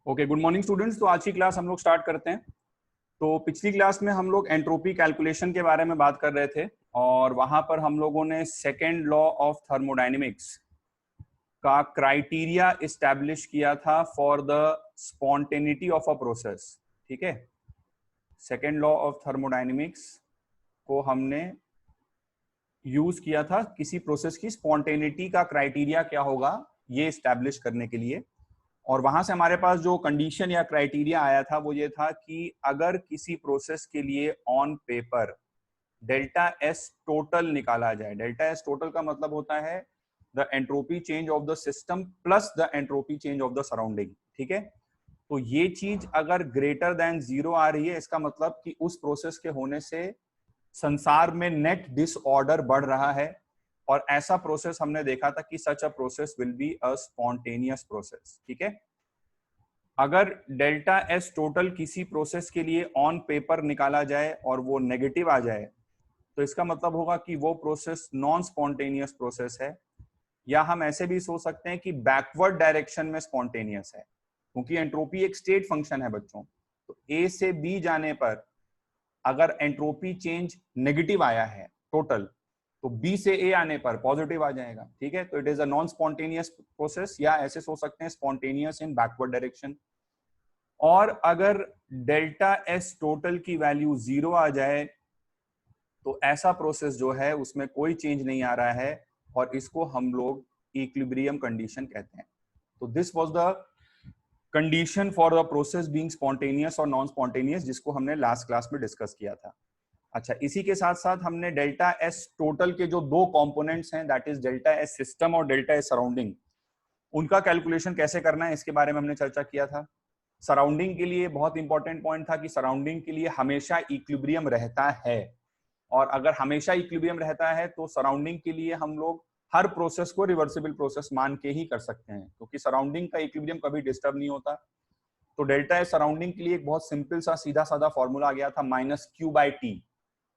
Okay, good morning students. तो आज की क्लास हम लोग स्टार्ट करते हैं। तो पिछली क्लास में हम लोग एंट्रोपी कैलकुलेशन के बारे में बात कर रहे थे और वहां पर हम लोगों ने सेकेंड लॉ ऑफ थर्मोडायनेमिक्स का क्राइटेरिया इस्टेब्लिश किया था for the spontaneity of a process. ठीक है, सेकेंड लॉ ऑफ थर्मोडायनेमिक्स को हमने यूज किया था किसी प्रोसेस की स्पॉन्टेनिटी का क्राइटेरिया क्या होगा ये इस्टेब्लिश करने के लिए। और वहां से हमारे पास जो कंडीशन या क्राइटेरिया आया था वो ये था कि अगर किसी प्रोसेस के लिए on paper delta S total निकाला जाए। डेल्टा एस टोटल का मतलब होता है the entropy change of the system plus the entropy change of the surrounding. ठीक है, तो ये चीज अगर ग्रेटर देन 0 आ रही है, इसका मतलब कि उस प्रोसेस के होने से संसार में नेट डिसऑर्डर बढ़ रहा है। और ऐसा प्रोसेस हमने देखा था कि such a process will be a spontaneous process. ठीक है, अगर डेल्टा एस टोटल किसी प्रोसेस के लिए ऑन पेपर निकाला जाए और वो नेगेटिव आ जाए तो इसका मतलब होगा कि वो प्रोसेस नॉन स्पॉन्टेनियस प्रोसेस है। या हम ऐसे भी सोच सकते हैं कि बैकवर्ड डायरेक्शन में स्पॉन्टेनियस है, क्योंकि एंट्रोपी एक स्टेट फंक्शन है बच्चों। तो ए से बी जाने पर अगर एंट्रोपी चेंज नेगेटिव आया है टोटल, तो बी से ए आने पर पॉजिटिव आ जाएगा। ठीक है, तो it is a non spontaneous process, या ऐसे सोच सकते हैं स्पॉन्टेनियस इन बैकवर्ड डायरेक्शन। और अगर डेल्टा एस टोटल की वैल्यू 0 आ जाए तो ऐसा प्रोसेस जो है उसमें कोई चेंज नहीं आ रहा है और इसको हम लोग इक्विलिब्रियम कंडीशन कहते हैं। तो this was the condition for the process being spontaneous और नॉन स्पॉन्टेनियस, जिसको हमने लास्ट क्लास में डिस्कस किया था। अच्छा, इसी के साथ साथ हमने डेल्टा एस टोटल के जो दो कंपोनेंट्स हैं, that is delta S system और डेल्टा एस सराउंडिंग, उनका कैलकुलेशन कैसे करना है इसके बारे में हमने चर्चा किया था। सराउंडिंग के लिए बहुत इंपॉर्टेंट पॉइंट था कि सराउंडिंग के लिए हमेशा इक्विलिब्रियम रहता है, और अगर हमेशा इक्विलिब्रियम रहता है तो सराउंडिंग के लिए हम लोग हर प्रोसेस को रिवर्सिबल प्रोसेस मान के ही कर सकते हैं, क्योंकि सराउंडिंग का इक्विलिब्रियम कभी डिस्टर्ब नहीं होता। तो डेल्टा एस सराउंडिंग के लिए एक बहुत सिंपल सा सीधा साधा फॉर्मूला आ गया था, minus Q by T,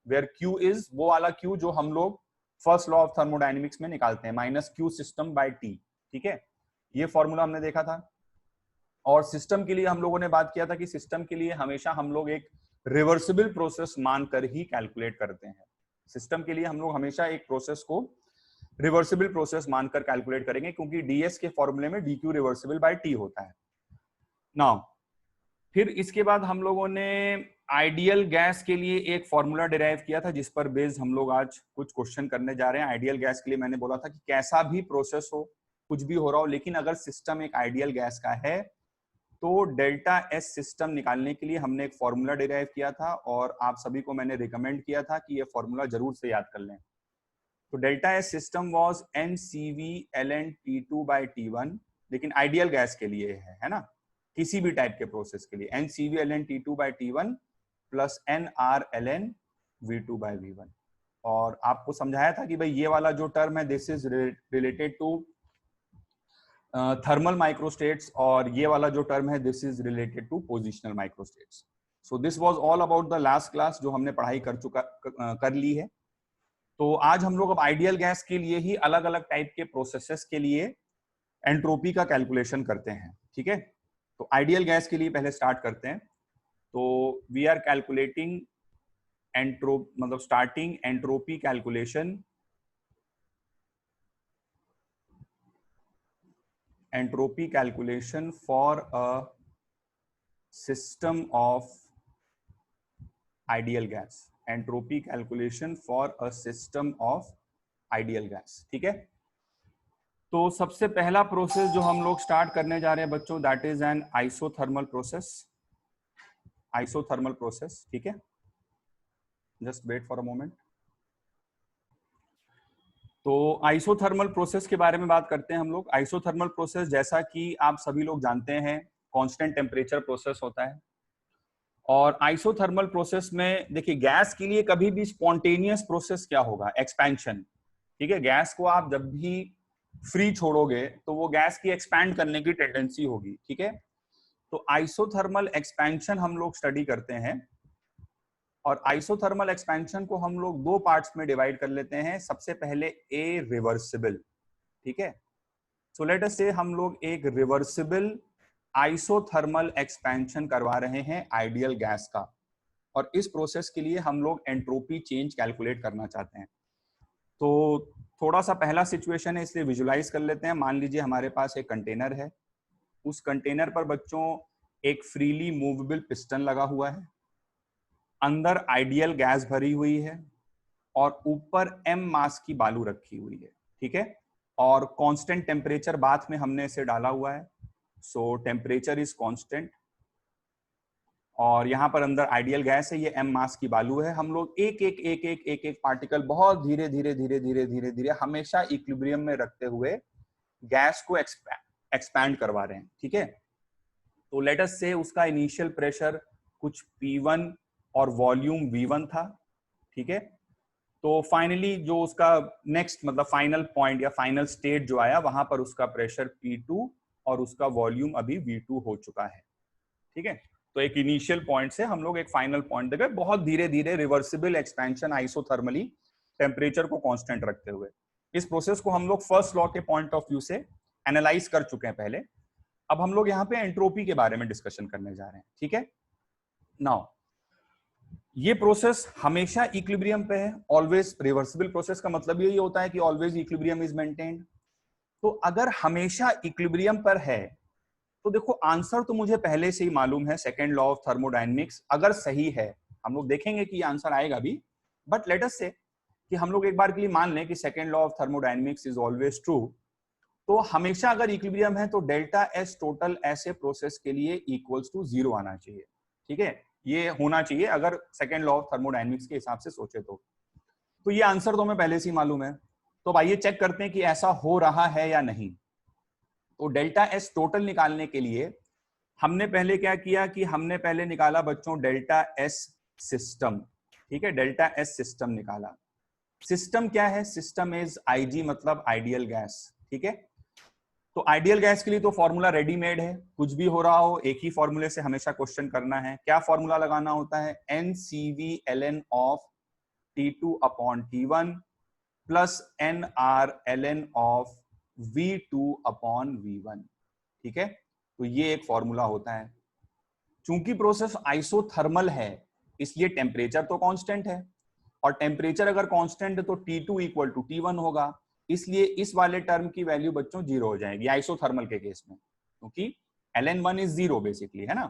where Q is वो वाला क्यू जो हम लोग फर्स्ट लॉ ऑफ थर्मोडायनेमिक्स में निकालते हैं, minus Q system by T. ठीक है, ये फॉर्मूला हमने देखा था। और सिस्टम के लिए हम लोगों ने बात किया था कि सिस्टम के लिए हमेशा हम लोग एक रिवर्सिबल प्रोसेस मानकर ही कैलकुलेट करते हैं। सिस्टम के लिए हम लोग हमेशा एक प्रोसेस को रिवर्सिबल प्रोसेस मानकर कैलकुलेट करेंगे, क्योंकि डीएस के फॉर्मूले में डीक्यू रिवर्सिबल बाय टी होता है। नाउ फिर इसके बाद हम लोगों ने आइडियल गैस के लिए एक फॉर्मूला डिराइव किया था, जिस पर बेस्ड हम लोग आज कुछ क्वेश्चन करने जा रहे हैं। आइडियल गैस के लिए मैंने बोला था कि कैसा भी प्रोसेस हो, कुछ भी हो रहा हो, लेकिन अगर सिस्टम एक आइडियल गैस का है तो डेल्टा एस सिस्टम निकालने के लिए हमने एक फॉर्मूला डिराइव किया था, और आप सभी को मैंने रिकमेंड किया था कि ये फॉर्मूला जरूर से याद कर लें। तो delta S system was NCV/ln T2/T1, लेकिन आइडियल गैस के लिए है ना, किसी भी टाइप के प्रोसेस के लिए NCV/ln T2/T1 plus NR/ln V2/V1। और आपको समझाया था कि भाई ये वाला जो टर्म है this is related to thermal microstates, और ये वाला जो टर्म है this is related to positional microstates. So this was all about the last class जो हमने पढ़ाई कर ली है। तो आज हम लोग अब आइडियल गैस के लिए ही अलग अलग टाइप के प्रोसेसेस के लिए एंट्रोपी का कैलकुलेशन करते हैं। ठीक है, तो आइडियल गैस के लिए पहले स्टार्ट करते हैं। तो वी आर कैलकुलेटिंग मतलब starting entropy calculation for a system of ideal gas। Entropy calculation for a system of ideal gas. ठीक है, तो सबसे पहला प्रोसेस जो हम लोग स्टार्ट करने जा रहे हैं बच्चों, that is an isothermal process. Isothermal process, ठीक है, just wait for a moment. तो आइसोथर्मल प्रोसेस के बारे में बात करते हैं हम लोग। आइसोथर्मल प्रोसेस जैसा कि आप सभी लोग जानते हैं कांस्टेंट टेम्परेचर प्रोसेस होता है। और आइसोथर्मल प्रोसेस में देखिए, गैस के लिए कभी भी स्पॉन्टेनियस प्रोसेस क्या होगा, एक्सपेंशन। ठीक है, गैस को आप जब भी फ्री छोड़ोगे तो वो गैस की एक्सपैंड करने की टेंडेंसी होगी। ठीक है, तो आइसोथर्मल एक्सपेंशन हम लोग स्टडी करते हैं, और आइसोथर्मल एक्सपेंशन को हम लोग दो पार्ट्स में डिवाइड कर लेते हैं। सबसे पहले ए रिवर्सिबल। ठीक है, सो लेट अस से हम लोग एक रिवर्सिबल आइसोथर्मल एक्सपेंशन करवा रहे हैं आइडियल गैस का, और इस प्रोसेस के लिए हम लोग एंट्रोपी चेंज कैलकुलेट करना चाहते हैं। तो थोड़ा सा पहला सिचुएशन है, इसलिए विजुलाइज कर लेते हैं। मान लीजिए हमारे पास एक कंटेनर है, उस कंटेनर पर बच्चों एक फ्रीली मूवेबल पिस्टन लगा हुआ है, अंदर आइडियल गैस भरी हुई है और ऊपर m मास की बालू रखी हुई है, ठीक है। और कांस्टेंट टेम्परेचर बाथ में हमने इसे डाला हुआ है, सो टेम्परेचर इज कांस्टेंट, और यहाँ पर अंदर आइडियल गैस है, ये m मास की बालू है। हम लोग एक एक एक एक एक एक पार्टिकल बहुत धीरे धीरे धीरे धीरे धीरे धीरे हमेशा इक्विलिब्रियम में रखते हुए गैस को एक्सपैंड करवा रहे हैं, ठीक है। तो लेट अस से उसका इनिशियल प्रेशर कुछ P1 और वॉल्यूम V1 था, ठीक है। तो फाइनली जो उसका नेक्स्ट मतलब फाइनल पॉइंट या फाइनल स्टेट जो आया, वहां पर उसका प्रेशर P2 और उसका वॉल्यूम अभी V2 हो चुका है, ठीक है। तो एक इनिशियल पॉइंट से हम लोग एक फाइनल पॉइंट देखे, बहुत धीरे धीरे रिवर्सिबल एक्सपेंशन आइसोथर्मली टेम्परेचर को कांस्टेंट रखते हुए। इस प्रोसेस को हम लोग फर्स्ट लॉ के पॉइंट ऑफ व्यू से एनालाइज कर चुके हैं पहले। अब हम लोग यहाँ पे एंट्रोपी के बारे में डिस्कशन करने जा रहे हैं, ठीक है। नाउ ये प्रोसेस हमेशा इक्विलिब्रियम पे है, ऑलवेज रिवर्सिबल प्रोसेस का मतलब यही होता है कि ऑलवेज इक्विलिब्रियम इज मेंटेन्ड। तो अगर हमेशा इक्विलिब्रियम पर है तो देखो आंसर तो मुझे पहले से ही मालूम है, सेकेंड लॉ ऑफ थर्मोडायनेमिक्स अगर सही है, हम लोग देखेंगे कि आंसर आएगा भी, बट लेट अस से कि हम लोग एक बार के लिए मान लें कि second law of thermodynamics is always true. तो हमेशा अगर इक्विलिब्रियम है तो डेल्टा एस टोटल ऐसे प्रोसेस के लिए इक्वल्स टू 0 आना चाहिए, ठीक है। ये होना चाहिए अगर सेकेंड लॉ ऑफ थर्मोडायनेमिक्स के हिसाब से सोचे तो ये आंसर तो हमें पहले से ही मालूम है। तो आइए चेक करते हैं कि ऐसा हो रहा है या नहीं। तो डेल्टा एस टोटल निकालने के लिए हमने पहले क्या किया कि हमने पहले निकाला बच्चों डेल्टा एस सिस्टम, ठीक है। डेल्टा एस सिस्टम निकाला। सिस्टम क्या है? सिस्टम इज आईजी मतलब आइडियल गैस, ठीक है। तो आइडियल गैस के लिए तो फॉर्मूला रेडीमेड है, कुछ भी हो रहा हो एक ही फॉर्मूले से हमेशा क्वेश्चन करना है। क्या फॉर्मूला लगाना होता है? NCV ln of T2 upon T1 plus NR ln of V2 upon V1, ठीक है। तो ये एक फॉर्मूला होता है। चूंकि प्रोसेस आइसोथर्मल है इसलिए टेम्परेचर तो कांस्टेंट है, और टेम्परेचर अगर कांस्टेंट है तो T2 इक्वल टू T1 होगा, इसलिए इस वाले टर्म की वैल्यू बच्चों 0 हो जाएगी आइसोथर्मल के केस में, क्योंकि ln1 इज 0 बेसिकली, है ना।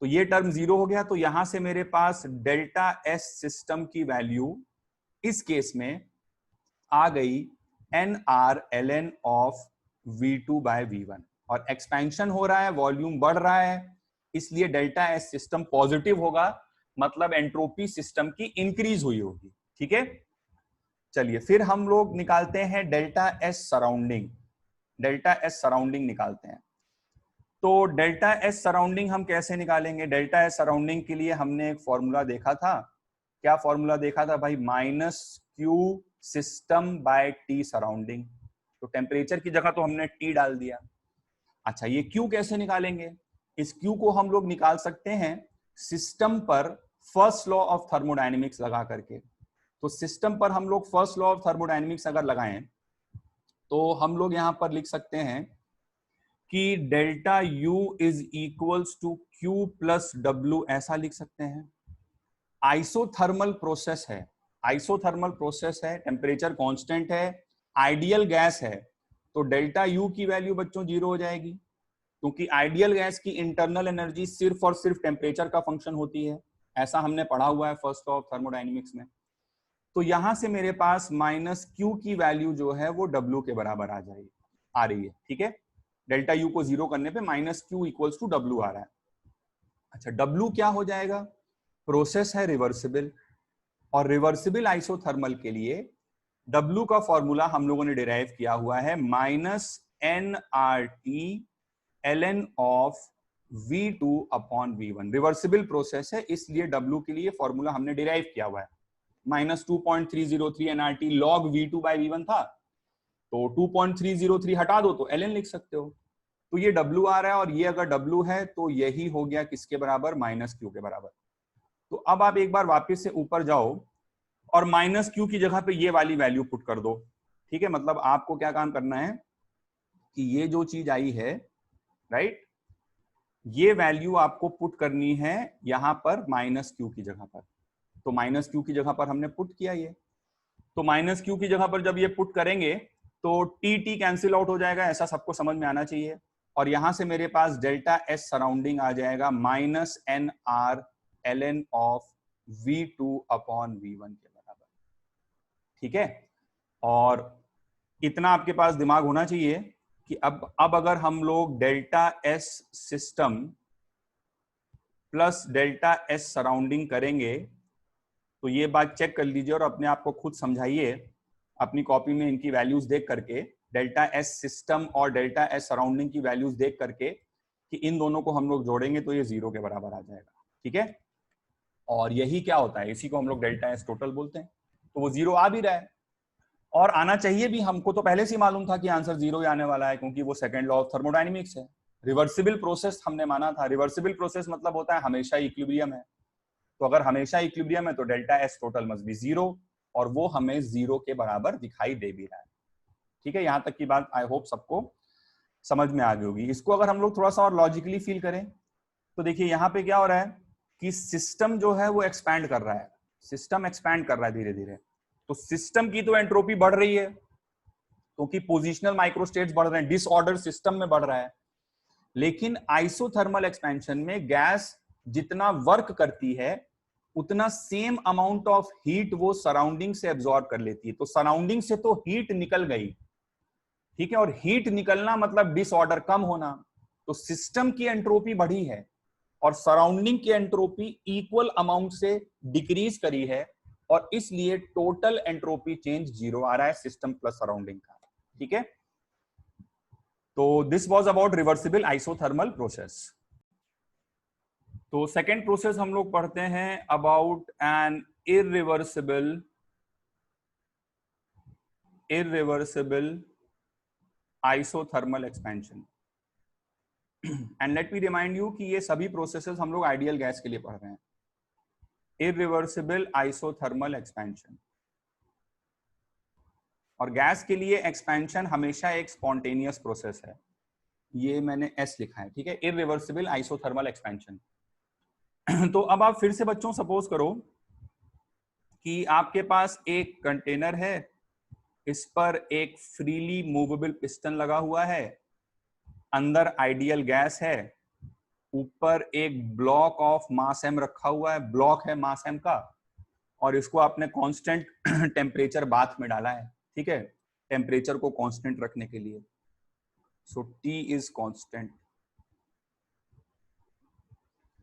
तो ये टर्म 0 हो गया, तो यहां से मेरे पास डेल्टा एस सिस्टम की वैल्यू इस केस में आ गई NR ln of V2 by V1, और एक्सपेंशन हो रहा है, वॉल्यूम बढ़ रहा है, इसलिए डेल्टा एस सिस्टम पॉजिटिव होगा, मतलब एंट्रोपी सिस्टम की इंक्रीज हुई होगी, ठीक है। चलिए फिर हम लोग निकालते हैं delta S surrounding. Delta S surrounding निकालते हैं। तो डेल्टा एस सराउंडिंग हम कैसे निकालेंगे? डेल्टा एस सराउंडिंग के लिए हमने एक फॉर्मूला देखा था। क्या फॉर्मूला देखा था भाई? -Q system by T surrounding. तो टेम्परेचर की जगह तो हमने T डाल दिया। अच्छा, ये Q कैसे निकालेंगे? इस Q को हम लोग निकाल सकते हैं सिस्टम पर फर्स्ट लॉ ऑफ थर्मोडायनेमिक्स लगा करके। तो सिस्टम पर हम लोग फर्स्ट लॉ ऑफ थर्मोडायनेमिक्स अगर लगाएं तो हम लोग यहां पर लिख सकते हैं कि delta U is equals to Q plus W, ऐसा लिख सकते हैं। आइसोथर्मल प्रोसेस है, आइसोथर्मल प्रोसेस है, टेम्परेचर कांस्टेंट है, आइडियल गैस है, तो डेल्टा U की वैल्यू बच्चों 0 हो जाएगी, क्योंकि आइडियल गैस की इंटरनल एनर्जी सिर्फ और सिर्फ टेम्परेचर का फंक्शन होती है, ऐसा हमने पढ़ा हुआ है फर्स्ट लॉ ऑफ थर्मोडायनेमिक्स में। तो यहां से मेरे पास -Q की वैल्यू जो है वो W के बराबर आ जाएगी, आ रही है, ठीक है। डेल्टा U को 0 करने पे -Q इक्वल्स टू W आ रहा है। अच्छा, W क्या हो जाएगा? प्रोसेस है रिवर्सिबल, और रिवर्सिबल आइसोथर्मल के लिए W का फॉर्मूला हम लोगों ने डिराइव किया हुआ है -nRT ln of V2 upon V1। Reversible process है इसलिए W के लिए फॉर्मूला हमने डिराइव किया हुआ है। -2.303 nRT log V2 by V1 था, तो 2.303 हटा दो तो ln लिख सकते हो। तो ये W आ रहा है, और ये अगर W है तो यही हो गया किसके बराबर? -Q के बराबर। तो अब आप एक बार वापस से ऊपर जाओ और -Q की जगह पे ये वाली वैल्यू पुट कर दो, ठीक है। मतलब आपको क्या काम करना है कि ये जो चीज आई है, राइट, ये वैल्यू आपको पुट करनी है यहां पर माइनस क्यू की जगह पर। तो माइनस क्यू की जगह पर हमने पुट किया ये, तो माइनस क्यू की जगह पर जब ये पुट करेंगे तो टी टी कैंसिल आउट हो जाएगा, ऐसा सबको समझ में आना चाहिए। और यहां से मेरे पास डेल्टा एस सराउंडिंग आ जाएगा minus n R l N of V2 upon V1 के बराबर। ठीक है, और इतना आपके पास दिमाग होना चाहिए कि अब अगर हम लोग delta S system plus delta S surrounding करेंगे तो ये बात चेक कर लीजिए और अपने आप को खुद समझाइए अपनी कॉपी में इनकी वैल्यूज देख करके, डेल्टा एस सिस्टम और डेल्टा एस सराउंडिंग की वैल्यूज देख करके कि इन दोनों को हम लोग जोड़ेंगे तो ये 0 के बराबर आ जाएगा। ठीक है, और यही क्या होता है, इसी को हम लोग डेल्टा एस टोटल बोलते हैं। तो वो 0 आ भी रहा है और आना चाहिए भी, हमको तो पहले से ही मालूम था कि आंसर 0 ही आने वाला है क्योंकि वो सेकंड लॉ ऑफ थर्मोडायनेमिक्स है। रिवर्सिबल प्रोसेस हमने माना था, रिवर्सिबल प्रोसेस मतलब होता है हमेशा इक्विलिब्रियम है। तो अगर हमेशा इक्विलिब्रियम है तो delta S total must be 0, और वो हमें 0 के बराबर दिखाई दे भी रहा है। ठीक है, यहां तक की बात आई होप सबको समझ में आ गई होगी। इसको अगर हम लोग थोड़ा सा और लॉजिकली फील करें तो देखिए यहाँ पे क्या हो रहा है कि सिस्टम जो है वो एक्सपैंड कर रहा है, सिस्टम एक्सपैंड कर रहा है धीरे धीरे। तो सिस्टम की तो एंट्रोपी बढ़ रही है क्योंकि पोजिशनल माइक्रोस्टेट्स बढ़ रहे हैं, डिसऑर्डर सिस्टम में बढ़ रहा है। लेकिन आइसोथर्मल एक्सपेंशन में गैस जितना वर्क करती है उतना सेम अमाउंट ऑफ हीट वो सराउंडिंग से एब्जॉर्ब कर लेती है। तो सराउंडिंग से तो हीट निकल गई, ठीक है, और हीट निकलना मतलब डिसऑर्डर कम होना। तो सिस्टम की एंट्रोपी बढ़ी है और सराउंडिंग की एंट्रोपी इक्वल अमाउंट से डिक्रीज करी है, और इसलिए टोटल एंट्रोपी चेंज 0 आ रहा है सिस्टम प्लस सराउंडिंग का। ठीक है, तो this was about reversible isothermal process. तो सेकेंड प्रोसेस हम लोग पढ़ते हैं about an irreversible isothermal expansion. And let me remind you कि ये सभी प्रोसेसेस हम लोग आइडियल गैस के लिए पढ़ रहे हैं। इररिवर्सिबल आइसोथर्मल एक्सपेंशन, और गैस के लिए एक्सपेंशन हमेशा एक स्पॉन्टेनियस प्रोसेस है, ये मैंने एस लिखा है। ठीक है, इररिवर्सिबल आइसोथर्मल एक्सपेंशन। तो अब आप फिर से बच्चों सपोज करो कि आपके पास एक कंटेनर है, इस पर एक फ्रीली मूवेबल पिस्टन लगा हुआ है, अंदर आइडियल गैस है, ऊपर एक ब्लॉक ऑफ मास एम रखा हुआ है, ब्लॉक है मास एम का, और इसको आपने कांस्टेंट टेम्परेचर बाथ में डाला है। ठीक है, टेम्परेचर को कांस्टेंट रखने के लिए, सो टी इज कांस्टेंट।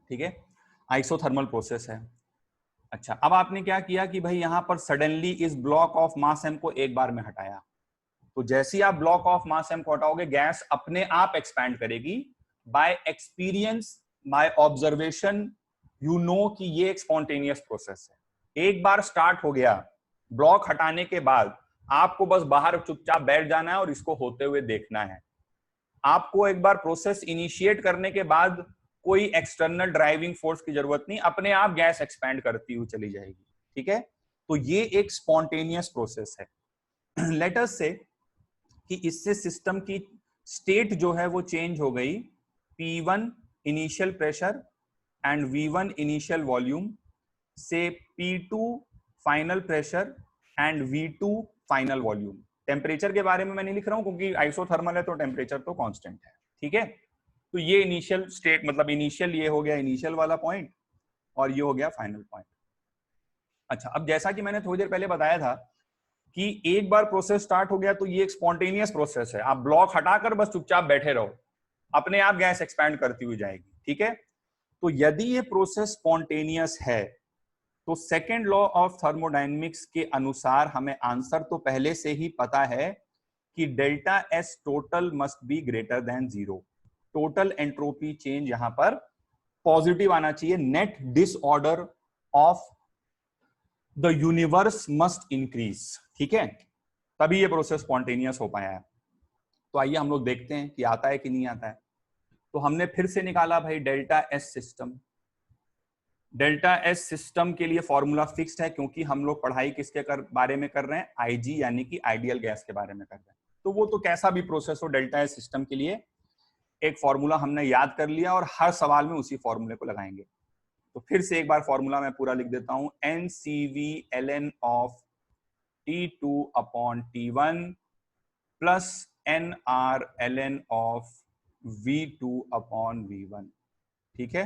ठीक है, आइसोथर्मल प्रोसेस है। अच्छा, अब आपने क्या किया कि भाई यहां पर सडनली इस ब्लॉक ऑफ मास एम को एक बार में हटाया। तो जैसे ही आप ब्लॉक ऑफ मास एम को हटाओगे गैस अपने आप एक्सपैंड करेगी। Bye experience, by observation, you know कि ये एक स्पॉन्टेनियस प्रोसेस है। एक बार स्टार्ट हो गया, ब्लॉक हटाने के बाद आपको बस बाहर चुपचाप बैठ जाना है और इसको होते हुए देखना है। आपको एक बार प्रोसेस इनिशिएट करने के बाद कोई एक्सटर्नल ड्राइविंग फोर्स की जरूरत नहीं, अपने आप गैस एक्सपैंड करती हुई चली जाएगी। ठीक है, तो ये एक स्पॉन्टेनियस प्रोसेस है। लेट अस से कि इससे सिस्टम की स्टेट जो है वो चेंज हो गई, P1 initial pressure and V1 initial volume से P2 final pressure and V2 final volume. Temperature के बारे में मैं नहीं लिख रहा हूं क्योंकि आइसोथर्मल है तो टेम्परेचर तो कांस्टेंट है। ठीक है, तो ये इनिशियल स्टेट मतलब इनिशियल, ये हो गया इनिशियल वाला पॉइंट और ये हो गया फाइनल पॉइंट। अच्छा, अब जैसा कि मैंने थोड़ी देर पहले बताया था कि एक बार प्रोसेस स्टार्ट हो गया तो ये एक स्पॉन्टेनियस प्रोसेस है। आप ब्लॉक हटाकर बस चुपचाप बैठे रहो, अपने आप गैस एक्सपैंड करती हुई जाएगी। ठीक है, तो यदि ये प्रोसेस स्पॉन्टेनियस है तो सेकेंड लॉ ऑफ थर्मोडायनेमिक्स के अनुसार हमें आंसर तो पहले से ही पता है कि delta S total must be greater than 0। Total entropy change यहां पर पॉजिटिव आना चाहिए, net disorder of the universe must increase. ठीक है, तभी ये प्रोसेस स्पॉन्टेनियस हो पाया है। तो आइए हम लोग देखते हैं कि आता है कि नहीं आता है। तो हमने फिर से निकाला भाई delta S system. Delta S system के लिए फॉर्मूला फिक्स्ड है क्योंकि हम लोग पढ़ाई किसके बारे में कर रहे हैं, आईजी यानी कि आइडियल गैस के बारे में कर रहे हैं। तो वो तो कैसा भी प्रोसेस हो डेल्टा एस सिस्टम के लिए एक फॉर्मूला हमने याद कर लिया और हर सवाल में उसी फॉर्मूले को लगाएंगे। तो फिर से एक बार फॉर्मूला मैं पूरा लिख देता हूं, NCV ln of T2 upon T1 plus NR ln of V2 upon V1। ठीक है,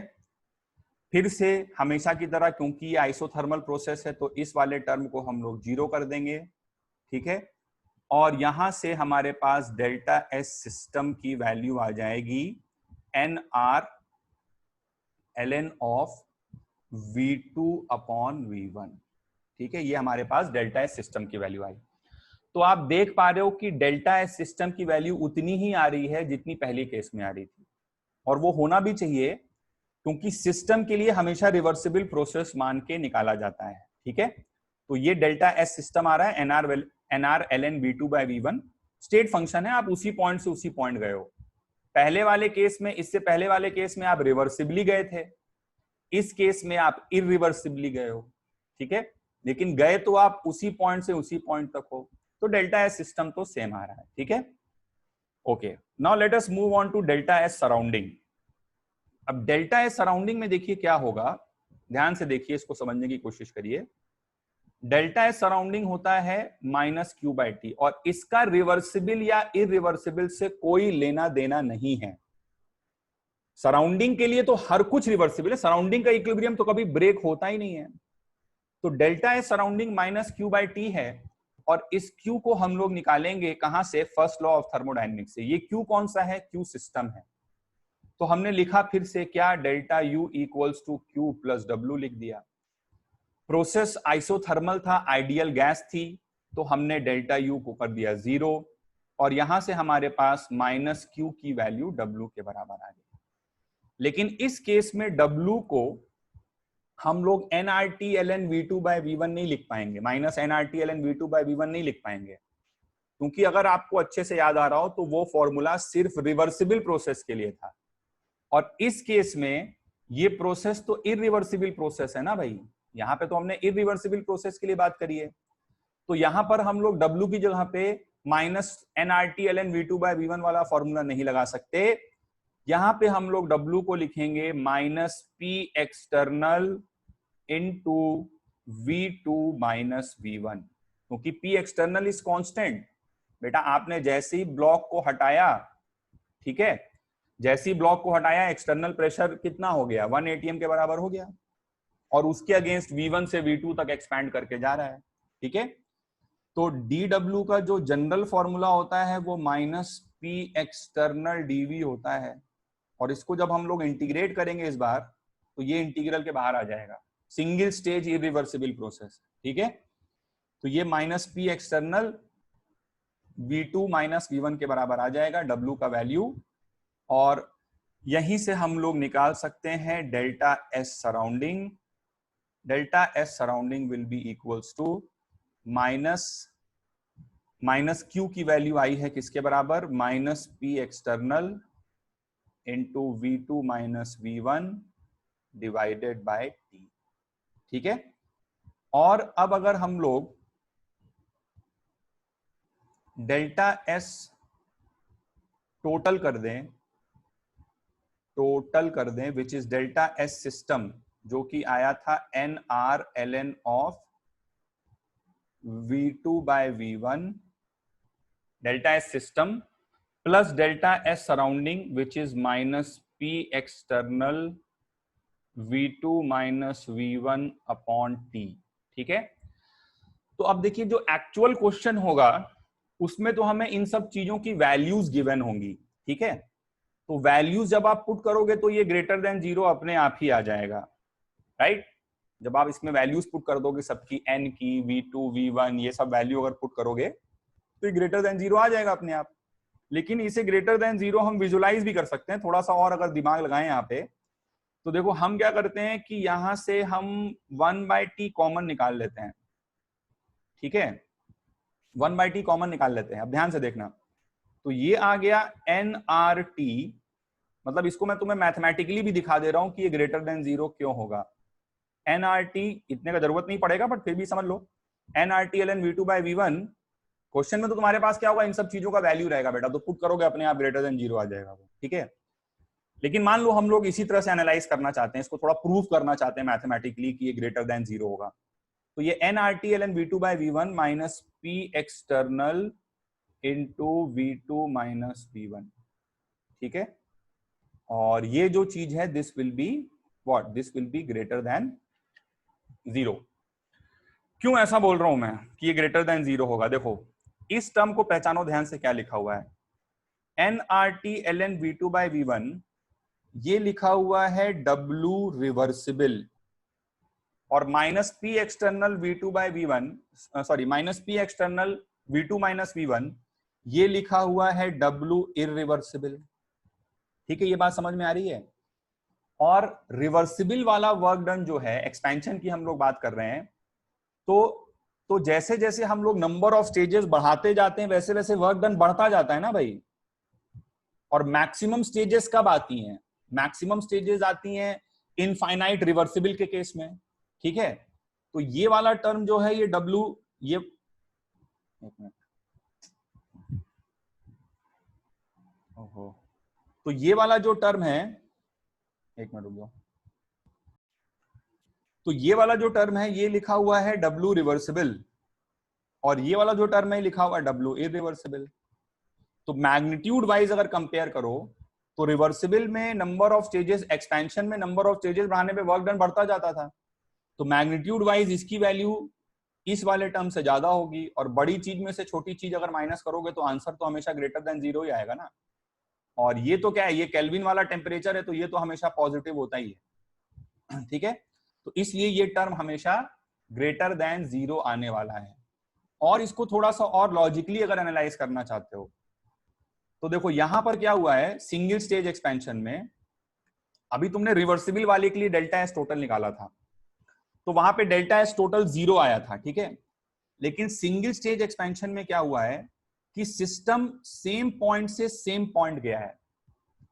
फिर से हमेशा की तरह, क्योंकि ये आइसोथर्मल प्रोसेस है तो इस वाले टर्म को हम लोग 0 कर देंगे। ठीक है, और यहां से हमारे पास डेल्टा एस सिस्टम की वैल्यू आ जाएगी NR ln of V2 upon V1। ठीक है, ये हमारे पास डेल्टा एस सिस्टम की वैल्यू आई। तो आप देख पा रहे हो कि डेल्टा एस सिस्टम की वैल्यू उतनी ही आ रही है जितनी पहले केस में आ रही थी, और वो होना भी चाहिए क्योंकि सिस्टम के लिए हमेशा रिवर्सिबल प्रोसेस मान के निकाला जाता है। ठीक है, तो ये डेल्टा एस सिस्टम आ रहा है NR ln V2 by V1, state function है, आप उसी पॉइंट से उसी पॉइंट गए हो। पहले वाले केस में, इससे पहले वाले केस में आप रिवर्सिबली गए थे, इस केस में आप इरिवर्सिबली गए हो। ठीक है, लेकिन गए तो आप उसी पॉइंट से उसी पॉइंट तक हो, तो डेल्टा एस सिस्टम तो सेम आ रहा है। ठीक है, okay, now let us move on to delta S surrounding. अब डेल्टा एस सराउंडिंग में देखिए क्या होगा, ध्यान से देखिए, इसको समझने की कोशिश करिए। डेल्टा एस सराउंडिंग होता है -q/t, और इसका रिवर्सिबल या इरिवर्सिबल से कोई लेना देना नहीं है। सराउंडिंग के लिए तो हर कुछ रिवर्सिबल है, सराउंडिंग का इक्विलिब्रियम तो कभी ब्रेक होता ही नहीं है। तो डेल्टा एस सराउंडिंग -q/t है, और इस q को हम लोग निकालेंगे कहां से, फर्स्ट लॉ ऑफ थर्मोडायनेमिक्स से। ये q कौन सा है, q सिस्टम है। तो हमने लिखा फिर से क्या, delta U equals to Q plus W लिख दिया। प्रोसेस आइसोथर्मल था, आइडियल गैस थी, तो हमने डेल्टा U को कर दिया 0, और यहां से हमारे पास -q की वैल्यू W के बराबर आ गई। लेकिन इस केस में W को हम लोग nRT ln V2 by V1 नहीं लिख पाएंगे, -nRT ln V2 by V1 नहीं लिख पाएंगे, क्योंकि अगर आपको अच्छे से याद आ रहा हो तो वो फॉर्मूला सिर्फ रिवर्सिबल प्रोसेस के लिए था, और इस केस में ये प्रोसेस तो इरिवर्सिबल प्रोसेस है ना भाई। यहां पे तो हमने इरिवर्सिबल प्रोसेस के लिए बात करी है, तो यहां पर हम लोग W की जगह पे -nRT ln V2 by V1 वाला फॉर्मूला नहीं लगा सकते। यहां पे हम लोग W को लिखेंगे -P external into V2 minus V1, क्योंकि P एक्सटर्नल इज कांस्टेंट। बेटा आपने जैसे ही ब्लॉक को हटाया, ठीक है, जैसे ही ब्लॉक को हटाया, एक्सटर्नल प्रेशर कितना हो गया, 1 atm के बराबर हो गया, और उसके अगेंस्ट V1 से V2 तक एक्सपैंड करके जा रहा है। ठीक है, तो dW का जो जनरल फॉर्मूला होता है वो -P एक्सटर्नल dV होता है, और इसको जब हम लोग इंटीग्रेट करेंगे इस बार, तो ये इंटीग्रल के बाहर आ जाएगा। Single stage irreversible process. ठीक है, तो ये -P external V2 minus V1 के बराबर आ जाएगा W का वैल्यू, और यहीं से हम लोग निकाल सकते हैं delta S surrounding. Delta S surrounding will be equals to minus Q की वैल्यू आई है किसके बराबर, -P external into V2 minus V1 divided by T। ठीक है, और अब अगर हम लोग डेल्टा एस टोटल कर दें which is delta S system, जो कि आया था NR ln of V2 by V1, delta S system plus delta S surrounding which is -P external V2 minus V1 upon T। ठीक है, तो अब देखिए जो एक्चुअल क्वेश्चन होगा उसमें तो हमें इन सब चीजों की वैल्यूज गिवन होंगी। ठीक है, तो वैल्यूज जब आप पुट करोगे तो ये ग्रेटर देन 0 अपने आप ही आ जाएगा, राइट। जब आप इसमें वैल्यूज पुट कर दोगे सबकी, n की, V2 V1, ये सब वैल्यू अगर पुट करोगे तो ये ग्रेटर देन 0 आ जाएगा अपने आप। लेकिन इसे ग्रेटर देन 0 हम विजुलाइज भी कर सकते हैं, थोड़ा सा और अगर दिमाग लगाएं यहाँ पे, तो देखो हम क्या करते हैं कि यहां से हम 1/t कॉमन निकाल लेते हैं। ठीक है, 1/t कॉमन निकाल लेते हैं। अब ध्यान से देखना, तो ये आ गया nRT, मतलब इसको मैं तुम्हें मैथमेटिकली भी दिखा दे रहा हूं कि ये ग्रेटर देन 0 क्यों होगा। nRT इतने का जरूरत नहीं पड़ेगा, बट फिर भी समझ लो, nRT ln V2 by V1, question में तो तुम्हारे पास क्या होगा, इन सब चीजों का वैल्यू रहेगा बेटा, तो पुट करोगे अपने आप ग्रेटर देन 0 आ जाएगा वो। ठीक है, लेकिन मान लो हम लोग इसी तरह से एनालाइज करना चाहते हैं, इसको थोड़ा प्रूव करना चाहते हैं मैथमेटिकली कि ये ग्रेटर देन 0 होगा, तो ये nRT ln V2 by V1 minus P external into V2 minus V1, ठीक है। और ये जो चीज है this will be what, this will be greater than 0। क्यों ऐसा बोल रहा हूं मैं कि ये ग्रेटर देन 0 होगा? देखो इस टर्म को पहचानो ध्यान से, क्या लिखा हुआ है, nRT ln V2 by V1, ये लिखा हुआ है W रिवर्सिबल, और minus P external V2 by V1, sorry minus P external V2 minus V1, ये लिखा हुआ है W इरिवर्सिबल। ठीक है, ये बात समझ में आ रही है? और रिवर्सिबल वाला वर्क डन जो है, एक्सपेंशन की हम लोग बात कर रहे हैं, तो जैसे जैसे हम लोग नंबर ऑफ स्टेजेस बढ़ाते जाते हैं वैसे वैसे वर्क डन बढ़ता जाता है ना भाई। और मैक्सिमम स्टेजेस कब आती हैं? मैक्सिमम स्टेजेस आती हैं इनफाइनाइट रिवर्सिबल के केस में, ठीक है। तो ये वाला टर्म जो है ये W, ये एक मिनट, ओहो, तो ये वाला जो टर्म है, एक मिनट रुक जाओ, तो ये वाला जो टर्म है ये लिखा हुआ है W रिवर्सिबल, और ये वाला जो टर्म है लिखा हुआ है W इरिवर्सिबल। तो मैग्नीट्यूड वाइज अगर कंपेयर करो तो रिवर्सिबल में नंबर ऑफ स्टेजेस, एक्सपेंशन में नंबर ऑफ स्टेजेस बढ़ाने पे वर्क डन बढ़ता जाता था, तो मैग्नीट्यूड वाइज इसकी वैल्यू इस वाले टर्म से ज्यादा होगी, और बड़ी चीज में से छोटी चीज अगर माइनस करोगे तो आंसर तो हमेशा ग्रेटर देन 0 ही आएगा ना। और ये तो क्या है, ये केल्विन वाला टेम्परेचर है, तो ये तो हमेशा पॉजिटिव होता ही है, ठीक है। तो इसलिए ये टर्म हमेशा ग्रेटर देन 0 आने वाला है। और इसको थोड़ा सा और लॉजिकली अगर एनालाइज करना चाहते हो तो देखो यहां पर क्या हुआ है, सिंगल स्टेज एक्सपेंशन में अभी तुमने रिवर्सिबल वाले के लिए डेल्टा एस टोटल निकाला था, तो वहां पे डेल्टा एस टोटल 0 आया था, ठीक है। लेकिन सिंगल स्टेज एक्सपेंशन में क्या हुआ है कि सिस्टम सेम पॉइंट से सेम पॉइंट गया है,